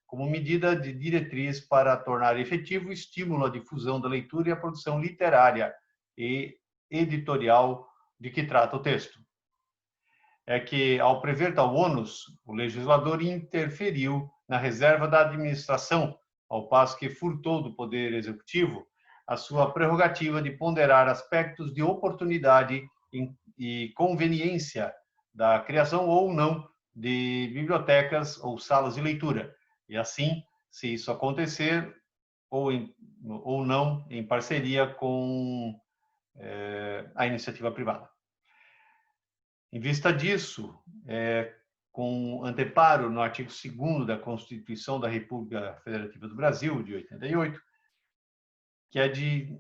como medida de diretriz para tornar efetivo o estímulo à difusão da leitura e à produção literária e editorial de que trata o texto. É que, ao prever tal ônus, o legislador interferiu na reserva da administração, ao passo que furtou do Poder Executivo a sua prerrogativa de ponderar aspectos de oportunidade e conveniência da criação ou não de bibliotecas ou salas de leitura. E assim, se isso acontecer, ou não, em parceria com a iniciativa privada. Em vista disso, com anteparo no artigo 2º da Constituição da República Federativa do Brasil, de 88, que é de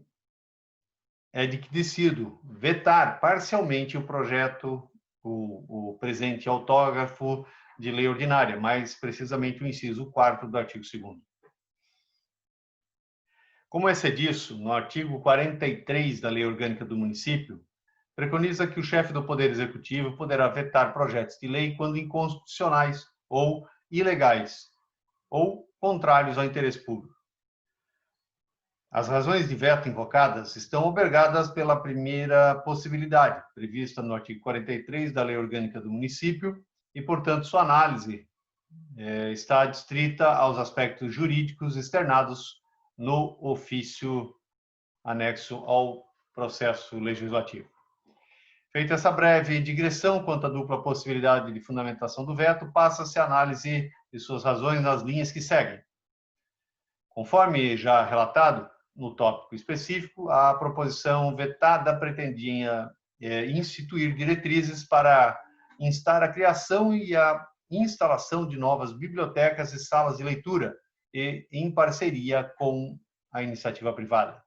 que decido vetar parcialmente o projeto, o presente autógrafo de lei ordinária, mais precisamente o inciso 4º do artigo 2º. Como excediço, no artigo 43 da Lei Orgânica do Município, preconiza que o chefe do Poder Executivo poderá vetar projetos de lei quando inconstitucionais ou ilegais ou contrários ao interesse público. As razões de veto invocadas estão obrigadas pela primeira possibilidade, prevista no artigo 43 da Lei Orgânica do Município, e, portanto, sua análise está adstrita aos aspectos jurídicos externados no ofício anexo ao processo legislativo. Feita essa breve digressão quanto à dupla possibilidade de fundamentação do veto, passa-se a análise de suas razões nas linhas que seguem. Conforme já relatado, no tópico específico, a proposição vetada pretendia instituir diretrizes para instar a criação e a instalação de novas bibliotecas e salas de leitura, e em parceria com a iniciativa privada.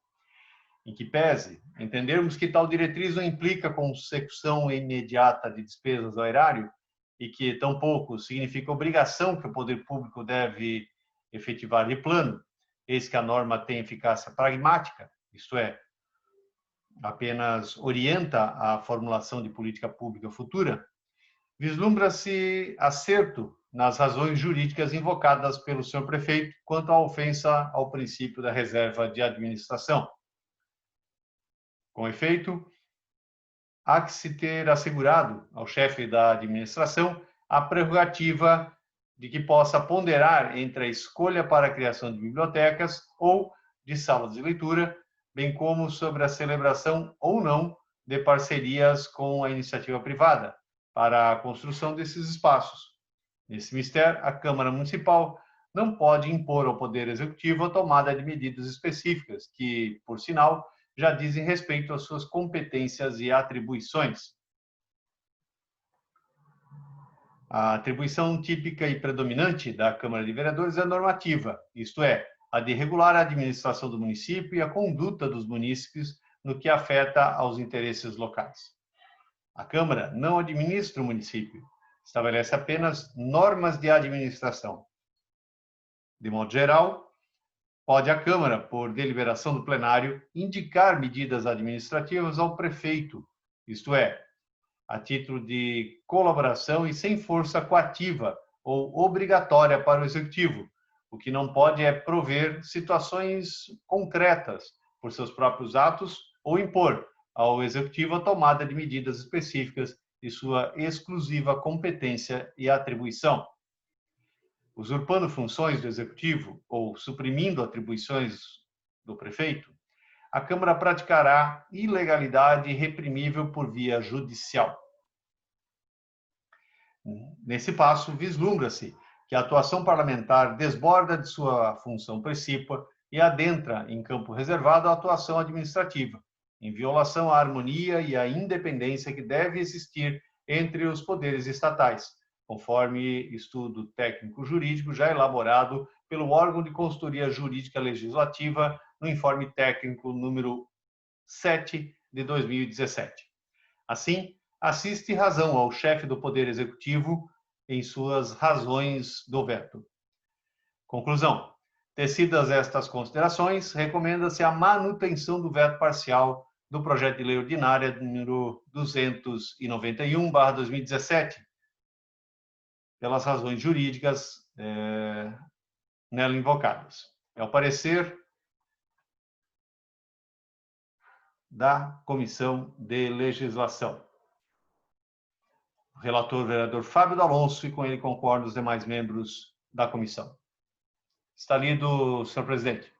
Em que pese entendermos que tal diretriz não implica consecução imediata de despesas ao erário e que, tampouco, significa obrigação que o poder público deve efetivar de plano, eis que a norma tem eficácia pragmática, isto é, apenas orienta a formulação de política pública futura, vislumbra-se acerto nas razões jurídicas invocadas pelo senhor prefeito quanto à ofensa ao princípio da reserva de administração. Com efeito, há que se ter assegurado ao chefe da administração a prerrogativa de que possa ponderar entre a escolha para a criação de bibliotecas ou de salas de leitura, bem como sobre a celebração ou não de parcerias com a iniciativa privada para a construção desses espaços. Nesse mistério, a Câmara Municipal não pode impor ao Poder Executivo a tomada de medidas específicas que, por sinal, já dizem respeito às suas competências e atribuições. A atribuição típica e predominante da Câmara de Vereadores é normativa, isto é, a de regular a administração do município e a conduta dos munícipes no que afeta aos interesses locais. A Câmara não administra o município, estabelece apenas normas de administração. De modo geral, pode a Câmara, por deliberação do plenário, indicar medidas administrativas ao prefeito, isto é, a título de colaboração e sem força coativa ou obrigatória para o Executivo. O que não pode é prover situações concretas por seus próprios atos ou impor ao Executivo a tomada de medidas específicas de sua exclusiva competência e atribuição. Usurpando funções do Executivo ou suprimindo atribuições do prefeito, a Câmara praticará ilegalidade reprimível por via judicial. Nesse passo, vislumbra-se que a atuação parlamentar desborda de sua função precípua e adentra em campo reservado à atuação administrativa, em violação à harmonia e à independência que deve existir entre os poderes estatais, conforme estudo técnico-jurídico já elaborado pelo órgão de consultoria jurídica legislativa no informe técnico número 7 de 2017. Assim, assiste razão ao chefe do Poder Executivo em suas razões do veto. Conclusão. Tecidas estas considerações, recomenda-se a manutenção do veto parcial do projeto de lei ordinária número 291/2017, pelas razões jurídicas nela invocadas. É o parecer da Comissão de Legislação. O relator, o vereador Fábio D'Alonso, e com ele concordam os demais membros da comissão. Está lido, senhor presidente.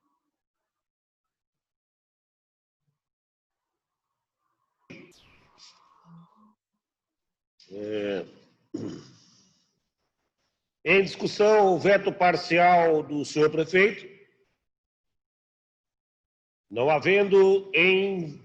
Em discussão, o veto parcial do senhor prefeito. Não havendo em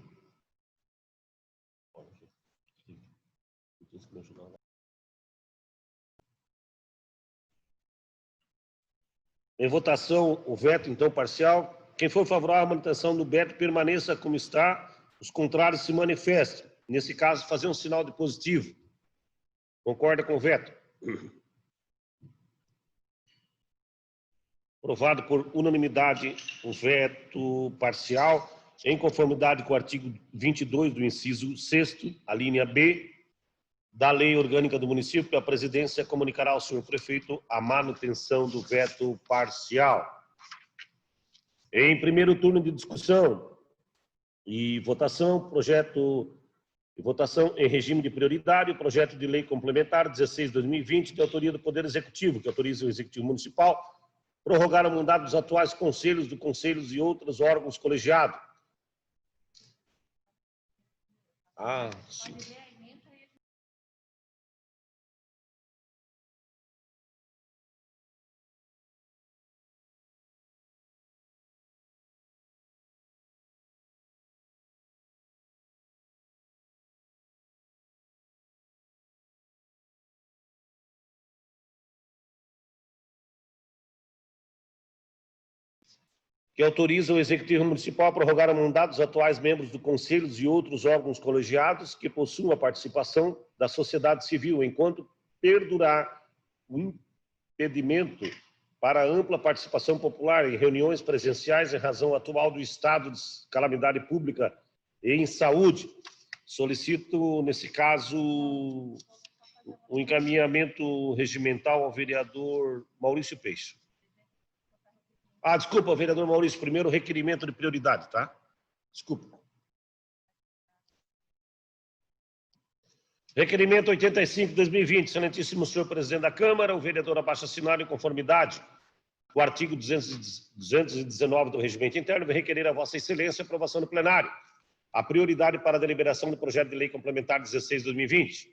votação o veto, então, parcial. Quem for favorável à manutenção do veto, permaneça como está. Os contrários se manifestem. Nesse caso, fazer um sinal de positivo. Concorda com o veto? Aprovado por unanimidade o veto parcial, em conformidade com o artigo 22 do inciso 6º, a linha B, da Lei Orgânica do Município, a presidência comunicará ao senhor prefeito a manutenção do veto parcial. Em primeiro turno de discussão e votação, votação em regime de prioridade, o projeto de lei complementar 16/2020, de autoria do Poder Executivo, que autoriza o Executivo Municipal prorrogar o mandato dos atuais conselhos e outros órgãos colegiados. Sim. Que autoriza o Executivo Municipal a prorrogar o mandato dos atuais membros do Conselho e outros órgãos colegiados que possuam a participação da sociedade civil, enquanto perdurar o impedimento para a ampla participação popular em reuniões presenciais em razão atual do estado de calamidade pública e em saúde. Solicito, nesse caso, o encaminhamento regimental ao vereador Maurício Peixe. Desculpa, vereador Maurício, primeiro requerimento de prioridade, tá? Desculpa. Requerimento 85/2020, excelentíssimo senhor presidente da Câmara, o vereador abaixo-assinado em conformidade com o artigo 219 do Regimento Interno, vai requerer a vossa excelência a aprovação no plenário. A prioridade para a deliberação do projeto de lei complementar 16/2020.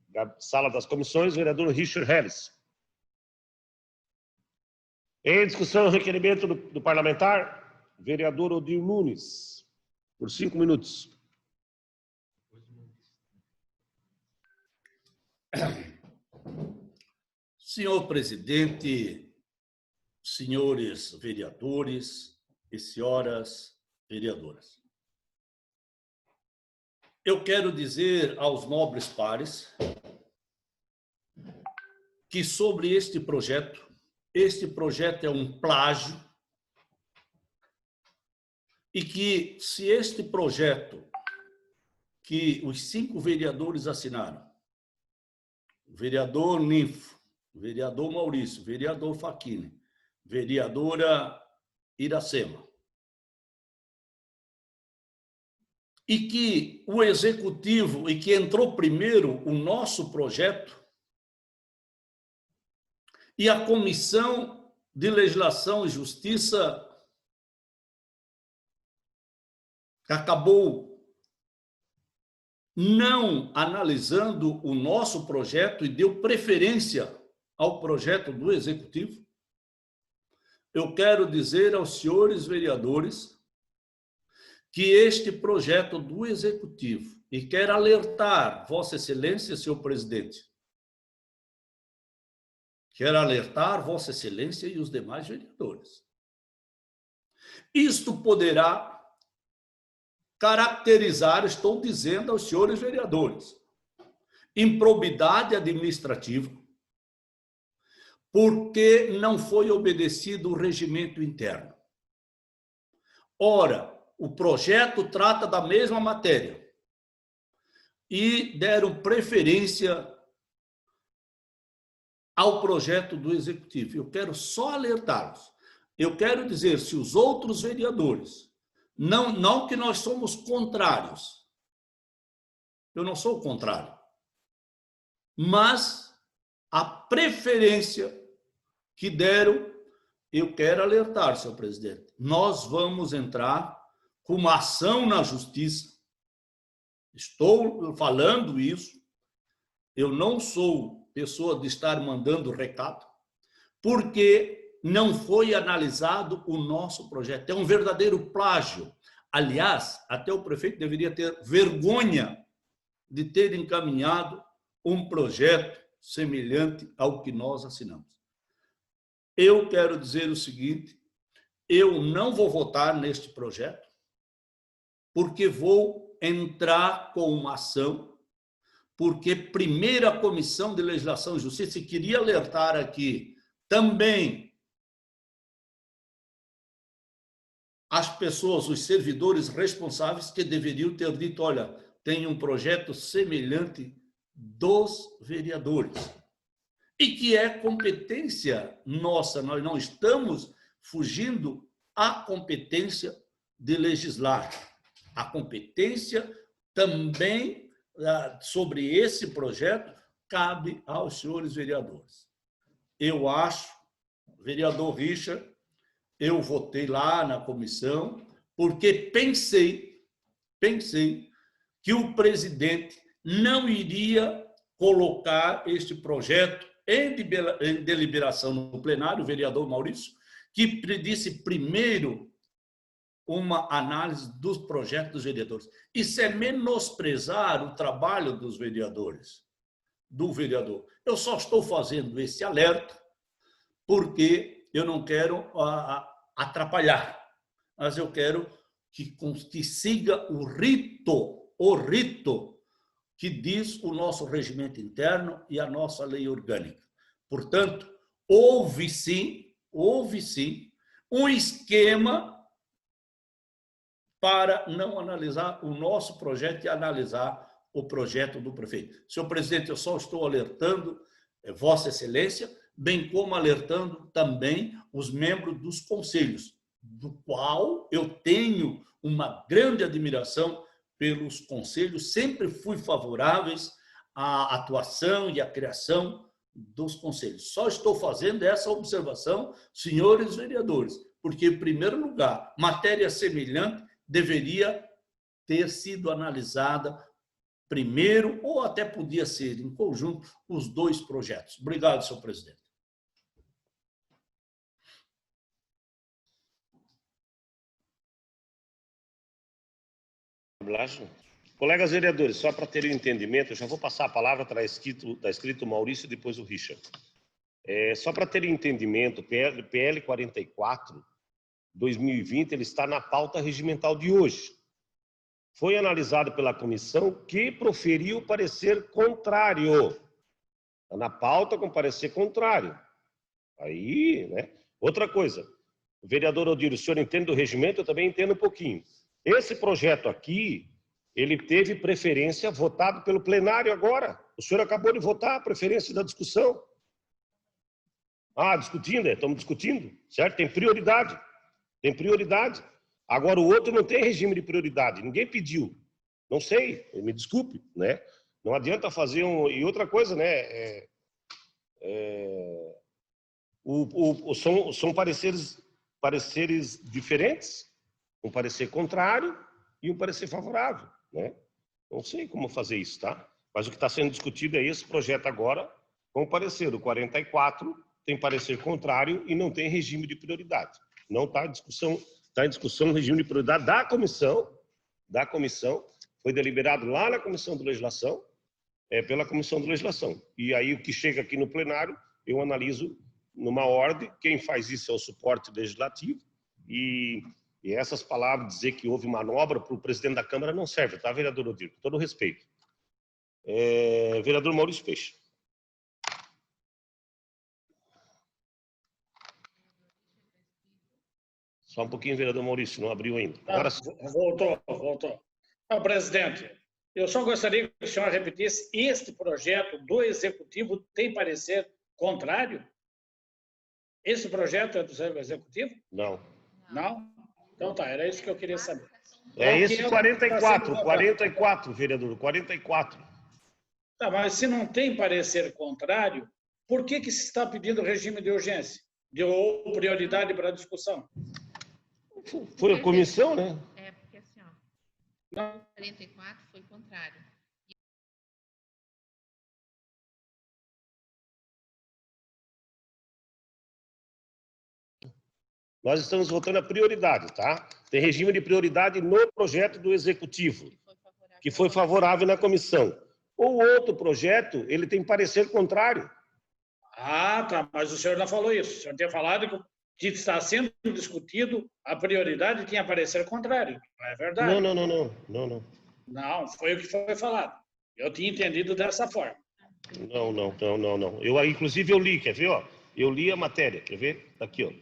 Da sala das comissões, vereador Richard Harris. Em discussão, requerimento do parlamentar, vereador Odil Nunes, por 5 minutos. Senhor presidente, senhores vereadores e senhoras vereadoras, eu quero dizer aos nobres pares que sobre este projeto é um plágio e que se este projeto que os 5 vereadores assinaram, o vereador Ninfo, o vereador Maurício, o vereador Facchini, vereadora Iracema, e que o executivo, e que entrou primeiro o nosso projeto, e a Comissão de Legislação e Justiça acabou não analisando o nosso projeto e deu preferência ao projeto do Executivo. Eu quero dizer aos senhores vereadores que este projeto do Executivo, e quero alertar Vossa Excelência, senhor presidente, quero alertar Vossa Excelência e os demais vereadores. Isto poderá caracterizar, estou dizendo aos senhores vereadores, improbidade administrativa, porque não foi obedecido o regimento interno. Ora, o projeto trata da mesma matéria e deram preferência ao projeto do Executivo. Eu quero só alertá-los. Eu quero dizer, se os outros vereadores, não que nós somos contrários, eu não sou contrário, mas a preferência que deram, eu quero alertar, senhor presidente, nós vamos entrar com uma ação na justiça. Estou falando isso, eu não sou pessoa de estar mandando recado, porque não foi analisado o nosso projeto. É um verdadeiro plágio. Aliás, até o prefeito deveria ter vergonha de ter encaminhado um projeto semelhante ao que nós assinamos. Eu quero dizer o seguinte, eu não vou votar neste projeto, porque vou entrar com uma ação, porque primeira Comissão de Legislação e Justiça, e queria alertar aqui também as pessoas, os servidores responsáveis que deveriam ter dito, olha, tem um projeto semelhante dos vereadores. E que é competência nossa, nós não estamos fugindo à competência de legislar. A competência também sobre esse projeto cabe aos senhores vereadores. Eu acho, vereador Richard, eu votei lá na comissão porque pensei que o presidente não iria colocar este projeto em deliberação no plenário, o vereador Maurício, que pedisse primeiro uma análise dos projetos dos vereadores. Isso é menosprezar o trabalho dos vereadores, do vereador. Eu só estou fazendo esse alerta porque eu não quero atrapalhar, mas eu quero que siga o rito que diz o nosso regimento interno e a nossa lei orgânica. Portanto, houve sim um esquema para não analisar o nosso projeto e analisar o projeto do prefeito. Senhor presidente, eu só estou alertando Vossa Excelência, bem como alertando também os membros dos conselhos, do qual eu tenho uma grande admiração pelos conselhos, sempre fui favoráveis à atuação e à criação dos conselhos. Só estou fazendo essa observação, senhores vereadores, porque, em primeiro lugar, matéria semelhante deveria ter sido analisada primeiro, ou até podia ser em conjunto, os dois projetos. Obrigado, senhor presidente. Colegas vereadores, só para terem um entendimento, eu já vou passar a palavra, está escrito o Maurício e depois o Richard. Só para terem entendimento, PL 44, 2020, ele está na pauta regimental de hoje. Foi analisado pela comissão que proferiu parecer contrário. Está na pauta com parecer contrário. Aí, né? Outra coisa, o vereador Odir, o senhor entende do regimento? Eu também entendo um pouquinho. Esse projeto aqui, ele teve preferência votado pelo plenário agora. O senhor acabou de votar a preferência da discussão. Discutindo, estamos discutindo, certo? Tem prioridade. Tem prioridade. Agora, o outro não tem regime de prioridade. Ninguém pediu. Não sei, me desculpe, né? Não adianta fazer um... E outra coisa, né? São pareceres diferentes. Um parecer contrário e um parecer favorável, né? Não sei como fazer isso, tá? Mas o que está sendo discutido é esse projeto agora, com o parecer. O 44 tem parecer contrário e não tem regime de prioridade. Não está em discussão, está em discussão o regime de prioridade da comissão, foi deliberado lá na Comissão de Legislação, pela Comissão de Legislação. E aí o que chega aqui no plenário, eu analiso numa ordem, quem faz isso é o suporte legislativo, e essas palavras, dizer que houve manobra para o presidente da Câmara, não serve, tá, vereador Odir? Com todo respeito. Vereador Maurício Peixe. Só um pouquinho, vereador Maurício, não abriu ainda. Agora sim. Voltou. Presidente, eu só gostaria que o senhor repetisse, este projeto do Executivo tem parecer contrário? Esse projeto é do Executivo? Não. Não? Então tá, era isso que eu queria saber. Esse 44, vereador, 44. Tá, mas se não tem parecer contrário, por que se está pedindo regime de urgência? Ou prioridade para a discussão? Foi a comissão, né? Porque assim, ó, 44 foi contrário. Nós estamos votando a prioridade, tá? Tem regime de prioridade no projeto do Executivo, que foi favorável na comissão. O outro projeto, ele tem parecer contrário. Tá, mas o senhor não falou isso. O senhor tinha falado que está sendo discutido a prioridade tinha parecer contrário. Não é verdade? Não. Não, foi o que foi falado. Eu tinha entendido dessa forma. Não. Inclusive, eu li, quer ver? Ó? Eu li a matéria, quer ver? Tá aqui, ó.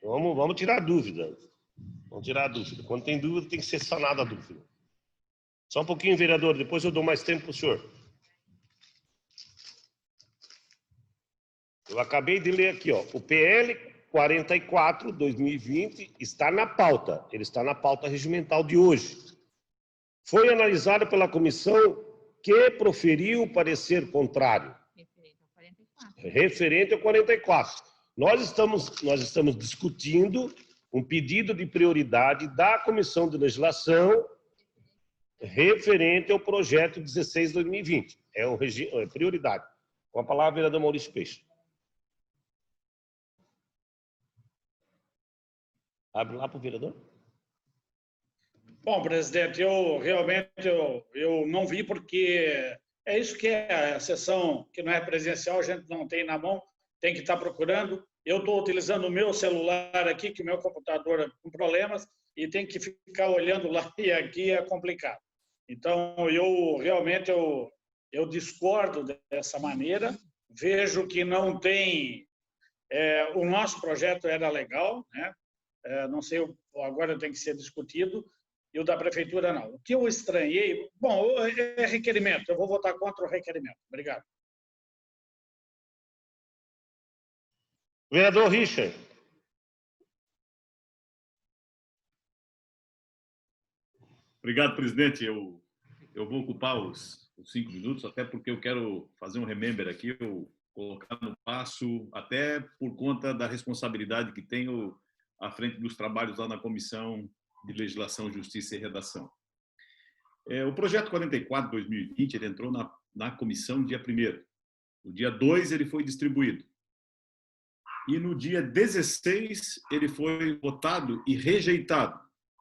Vamos tirar a dúvida. Vamos tirar a dúvida. Quando tem dúvida, tem que ser sanada a dúvida. Só um pouquinho, vereador, depois eu dou mais tempo para o senhor. Eu acabei de ler aqui, ó, o PL 44, 2020, está na pauta. Ele está na pauta regimental de hoje. Foi analisado pela comissão que proferiu o parecer contrário. Referente ao 44. Nós estamos discutindo um pedido de prioridade da Comissão de Legislação referente ao projeto 16/2020. É prioridade. Com a palavra, vereador Maurício Peixe. Abre lá para o vereador. Bom, presidente, eu realmente eu não vi, porque é isso que é a sessão que não é presencial, a gente não tem na mão, tem que estar procurando. Eu estou utilizando o meu celular aqui, que o meu computador é com problemas, e tem que ficar olhando lá, e aqui é complicado. Então, eu realmente eu discordo dessa maneira, vejo que não tem... o nosso projeto era legal, né? Não sei, agora tem que ser discutido, e o da prefeitura não. O que eu estranhei... Bom, é requerimento, eu vou votar contra o requerimento. Obrigado. Vereador Richard. Obrigado, presidente. Eu vou ocupar os 5 minutos, até porque eu quero fazer um remember aqui, eu colocar no passo, até por conta da responsabilidade que tenho à frente dos trabalhos lá na Comissão de Legislação, Justiça e Redação. O projeto 44/2020, ele entrou na comissão no dia 1º. No dia 2, ele foi distribuído. E no dia 16, ele foi votado e rejeitado.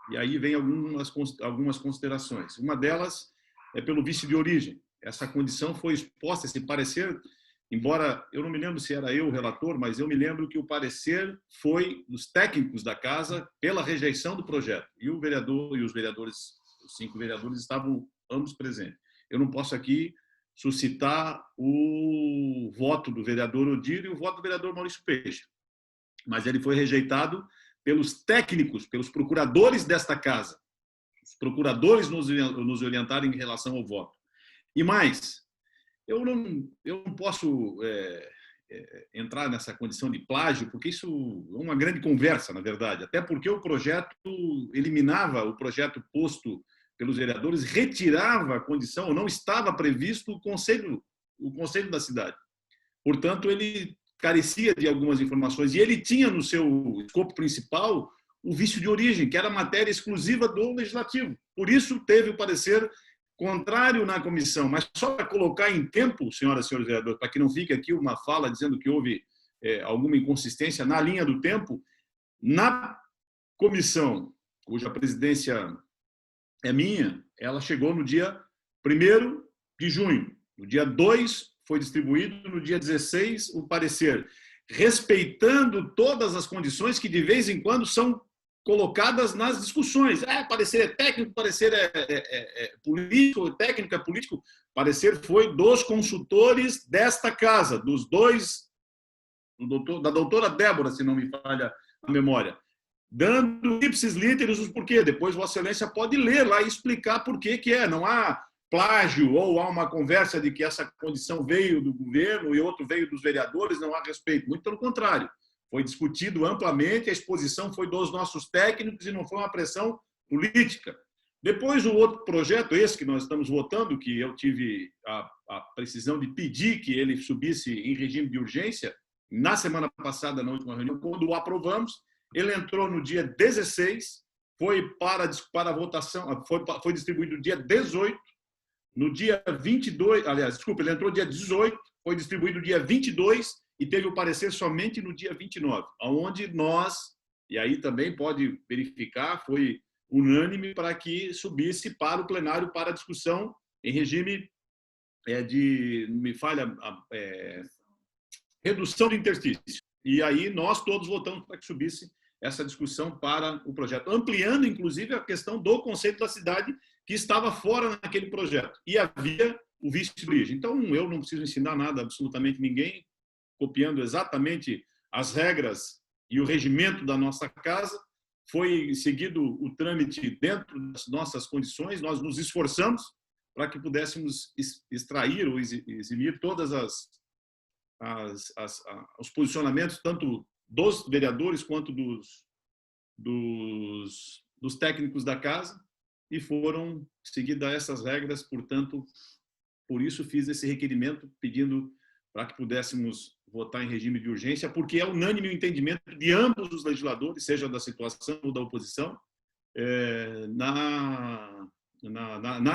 E aí vem algumas considerações. Uma delas é pelo vício de origem. Essa condição foi exposta, esse parecer, embora eu não me lembro se era eu o relator, mas eu me lembro que o parecer foi dos técnicos da casa pela rejeição do projeto. E o vereador e os vereadores, os 5 vereadores, estavam ambos presentes. Eu não posso aqui suscitar o voto do vereador Odílio e o voto do vereador Maurício Peixe. Mas ele foi rejeitado pelos técnicos, pelos procuradores desta casa. Os procuradores nos orientaram em relação ao voto. E mais, eu não posso entrar nessa condição de plágio, porque isso é uma grande conversa, na verdade. Até porque o projeto eliminava, o projeto posto pelos vereadores, retirava a condição, ou não estava previsto o conselho da cidade. Portanto, ele carecia de algumas informações, e ele tinha no seu escopo principal o vício de origem, que era matéria exclusiva do Legislativo. Por isso, teve o parecer contrário na comissão. Mas só para colocar em tempo, senhoras e senhores vereadores, para que não fique aqui uma fala dizendo que houve alguma inconsistência na linha do tempo, na comissão, cuja presidência é minha, ela chegou no dia 1º de junho. No dia 2, foi distribuído, no dia 16, o parecer, respeitando todas as condições que, de vez em quando, são colocadas nas discussões. Parecer é técnico, parecer é político, técnico é político. Parecer foi dos consultores desta casa, dos dois, da doutora Débora, se não me falha a memória, dando ipsis literis os porquê. Depois Vossa Excelência pode ler lá e explicar por que é. Não há plágio ou há uma conversa de que essa condição veio do governo e outro veio dos vereadores, não há respeito. Muito pelo contrário. Foi discutido amplamente, a exposição foi dos nossos técnicos e não foi uma pressão política. Depois, o outro projeto, esse que nós estamos votando, que eu tive a precisão de pedir que ele subisse em regime de urgência, na semana passada, na última reunião, quando o aprovamos, ele entrou no dia 16, foi para votação, foi distribuído no dia 18, no dia 22, aliás, desculpa, ele entrou no dia 18, foi distribuído no dia 22 e teve o parecer somente no dia 29, onde nós, e aí também pode verificar, foi unânime para que subisse para o plenário para discussão em regime redução de interstício. E aí nós todos votamos para que subisse essa discussão para o projeto, ampliando, inclusive, a questão do conceito da cidade, que estava fora naquele projeto. E havia o vício de origem. Então, eu não preciso ensinar nada a absolutamente ninguém, copiando exatamente as regras e o regimento da nossa casa, foi seguido o trâmite dentro das nossas condições, nós nos esforçamos para que pudéssemos extrair ou eximir todas os posicionamentos, tanto dos vereadores quanto dos técnicos da casa, e foram seguidas essas regras. Portanto, por isso fiz esse requerimento pedindo para que pudéssemos votar em regime de urgência, porque é unânime o entendimento de ambos os legisladores, seja da situação ou da oposição, na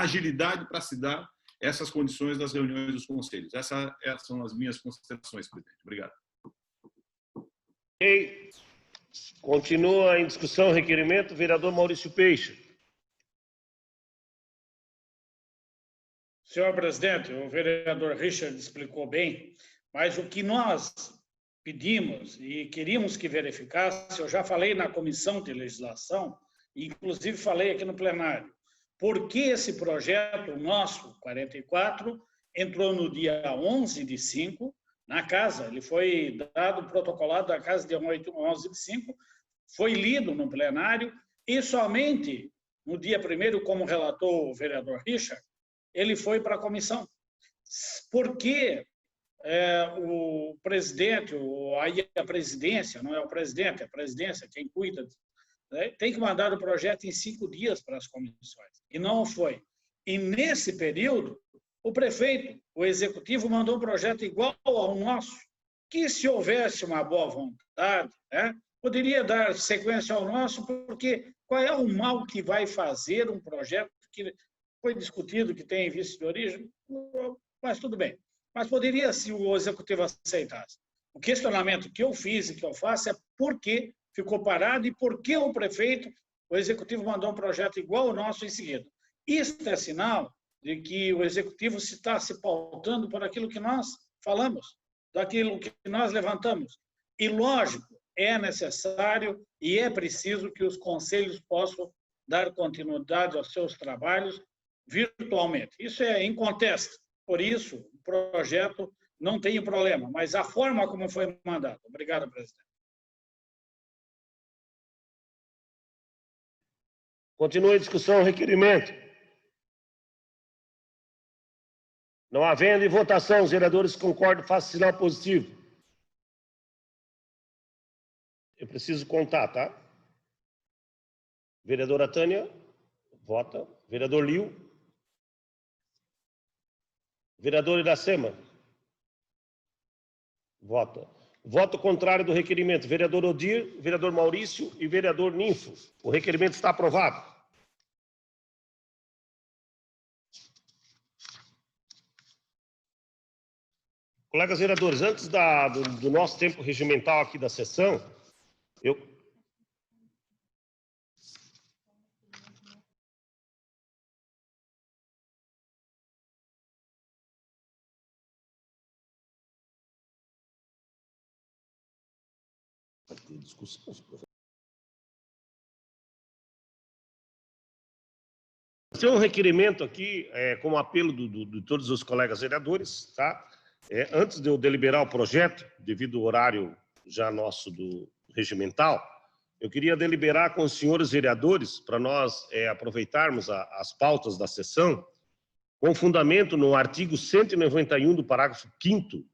agilidade para se dar essas condições das reuniões dos conselhos. Essas são as minhas considerações, presidente. Obrigado. Ok. Continua em discussão o requerimento, vereador Maurício Peixe. Senhor presidente, o vereador Richard explicou bem, mas o que nós pedimos e queríamos que verificasse, eu já falei na comissão de legislação, inclusive falei aqui no plenário, por que esse projeto nosso, 44, entrou no dia 11/5, na casa, ele foi dado, protocolado da casa dia 11/5, foi lido no plenário, e somente no dia 1º, como relatou o vereador Richard, ele foi para a comissão. Porque o presidente, ou aí a presidência, não é o presidente, é a presidência quem cuida, né, tem que mandar o projeto em 5 dias para as comissões. E não foi. E nesse período, o prefeito, o executivo, mandou um projeto igual ao nosso, que se houvesse uma boa vontade, né, poderia dar sequência ao nosso, porque qual é o mal que vai fazer um projeto que foi discutido, que tem vício de origem, mas tudo bem. Mas poderia, se o executivo aceitasse. O questionamento que eu fiz e que eu faço é por que ficou parado e por que o prefeito, o executivo mandou um projeto igual ao nosso em seguida. Isso é sinal de que o executivo está se pautando por aquilo que nós falamos, daquilo que nós levantamos. E, lógico, é necessário e é preciso que os conselhos possam dar continuidade aos seus trabalhos virtualmente. Isso é inconteste. Por isso, o projeto não tem problema, mas a forma como foi mandado. Obrigado, presidente. Continua em discussão o requerimento. Não havendo em votação, os vereadores concordam, façam sinal positivo. Eu preciso contar, tá? Vereadora Tânia, vota. Vereador Liu. Vereador Iracema, vota. Voto contrário do requerimento, vereador Odir, vereador Maurício e vereador Ninfo. O requerimento está aprovado. Colegas vereadores, antes do nosso tempo regimental aqui da sessão, eu... discussão. Tem um requerimento aqui, como apelo de todos os colegas vereadores, tá? Antes de eu deliberar o projeto, devido ao horário já nosso do regimental, eu queria deliberar com os senhores vereadores, para nós aproveitarmos as pautas da sessão, com fundamento no artigo 191 do parágrafo 5º,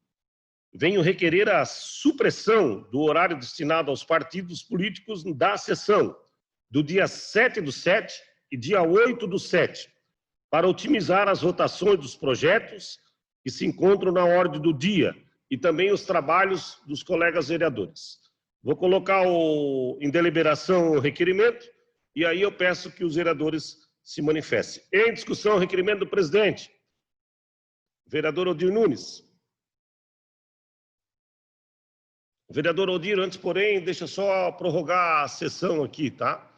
venho requerer a supressão do horário destinado aos partidos políticos da sessão do dia 7/7 e dia 8/7, para otimizar as votações dos projetos que se encontram na ordem do dia e também os trabalhos dos colegas vereadores. Vou colocar em deliberação o requerimento e aí eu peço que os vereadores se manifestem. Em discussão, o requerimento do presidente. Vereador Odir Nunes. Vereador Odir, antes, porém, deixa só prorrogar a sessão aqui, tá?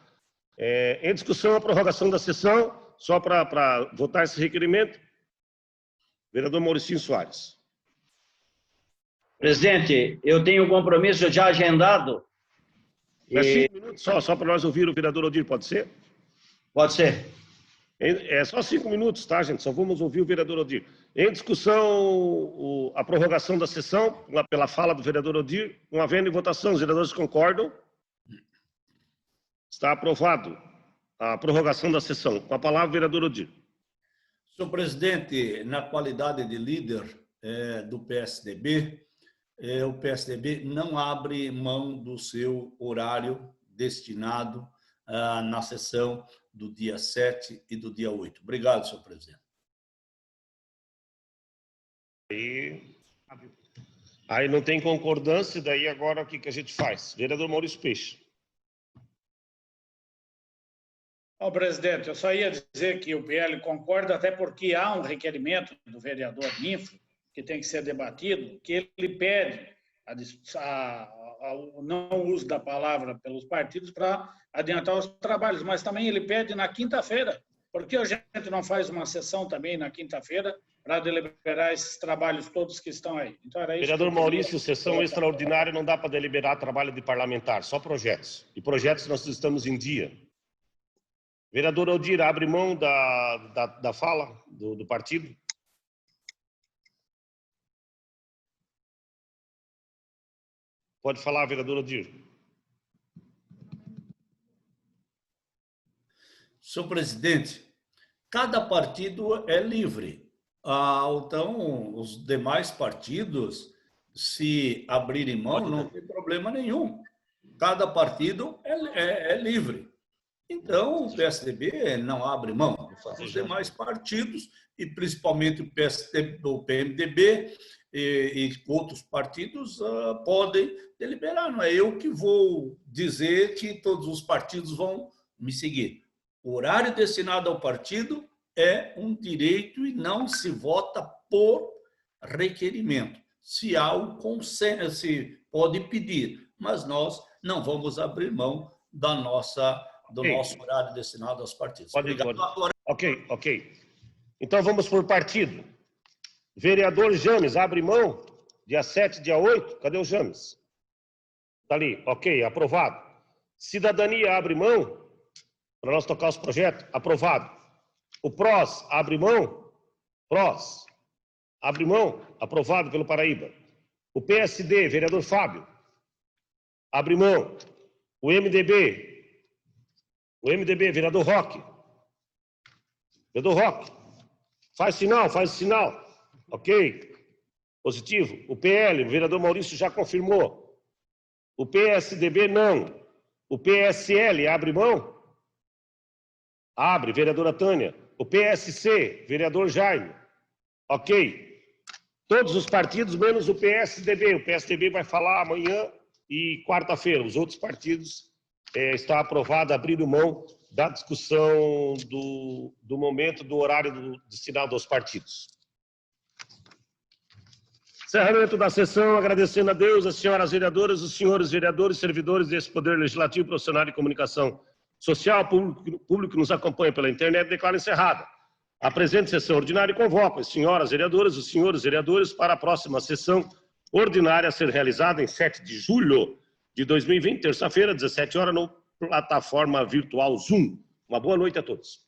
Em discussão, a prorrogação da sessão, só para votar esse requerimento. Vereador Mauricinho Soares. Presidente, eu tenho um compromisso já agendado. 5 minutos só para nós ouvir o vereador Odir, pode ser? Pode ser. É só 5 minutos, tá, gente? Só vamos ouvir o vereador Odir. Em discussão, a prorrogação da sessão, pela fala do vereador Odir, não havendo em votação, os vereadores concordam? Está aprovado a prorrogação da sessão. Com a palavra, vereador Odir. Senhor presidente, na qualidade de líder do PSDB, o PSDB não abre mão do seu horário destinado na sessão do dia 7 e do dia 8. Obrigado, senhor presidente. Aí não tem concordância, daí agora o que a gente faz? Vereador Maurício Peixe. Bom, presidente, eu só ia dizer que o PL concorda, até porque há um requerimento do vereador Ninfo, que tem que ser debatido, que ele pede o não uso da palavra pelos partidos para adiantar os trabalhos, mas também ele pede na quinta-feira. Por que a gente não faz uma sessão também na quinta-feira para deliberar esses trabalhos todos que estão aí? Então, era isso. Vereador Maurício, sessão extraordinária não dá para deliberar trabalho de parlamentar, só projetos. E projetos nós estamos em dia. Vereador Odir, abre mão da fala do partido? Pode falar, vereador Odir. Senhor presidente, cada partido é livre. Então, os demais partidos, se abrirem mão, não tem problema nenhum. Cada partido é livre. Então, o PSDB não abre mão. Os demais partidos, e principalmente o PMDB e outros partidos, podem deliberar. Não é eu que vou dizer que todos os partidos vão me seguir. O horário destinado ao partido é um direito e não se vota por requerimento. Se há um consenso, se pode pedir, mas nós não vamos abrir mão do nosso horário destinado aos partidos. Ok. Então vamos por partido. Vereador James, abre mão, dia 7, dia 8. Cadê o James? Está ali, ok, aprovado. Cidadania abre mão, para nós tocar os projetos, aprovado. O PROS abre mão, PROS abre mão, aprovado pelo Paraíba. O PSD, vereador Fábio, abre mão. O MDB, vereador Roque. Vereador Roque, faz sinal. Ok, positivo. O PL, o vereador Maurício já confirmou. O PSDB, não. O PSL, abre mão? Abre, vereadora Tânia. O PSC, vereador Jaime. Ok. Todos os partidos, menos o PSDB. O PSDB vai falar amanhã e quarta-feira. Os outros partidos está aprovado abrir mão da discussão do momento do horário destinado aos partidos. Encerramento da sessão, agradecendo a Deus, as senhoras vereadoras, os senhores vereadores, servidores desse Poder Legislativo, profissional de comunicação social, público que nos acompanha pela internet, declaro encerrada a presente sessão ordinária e convoco as senhoras vereadoras, os senhores vereadores para a próxima sessão ordinária a ser realizada em 7 de julho de 2020, terça-feira, 17 horas, no plataforma virtual Zoom. Uma boa noite a todos.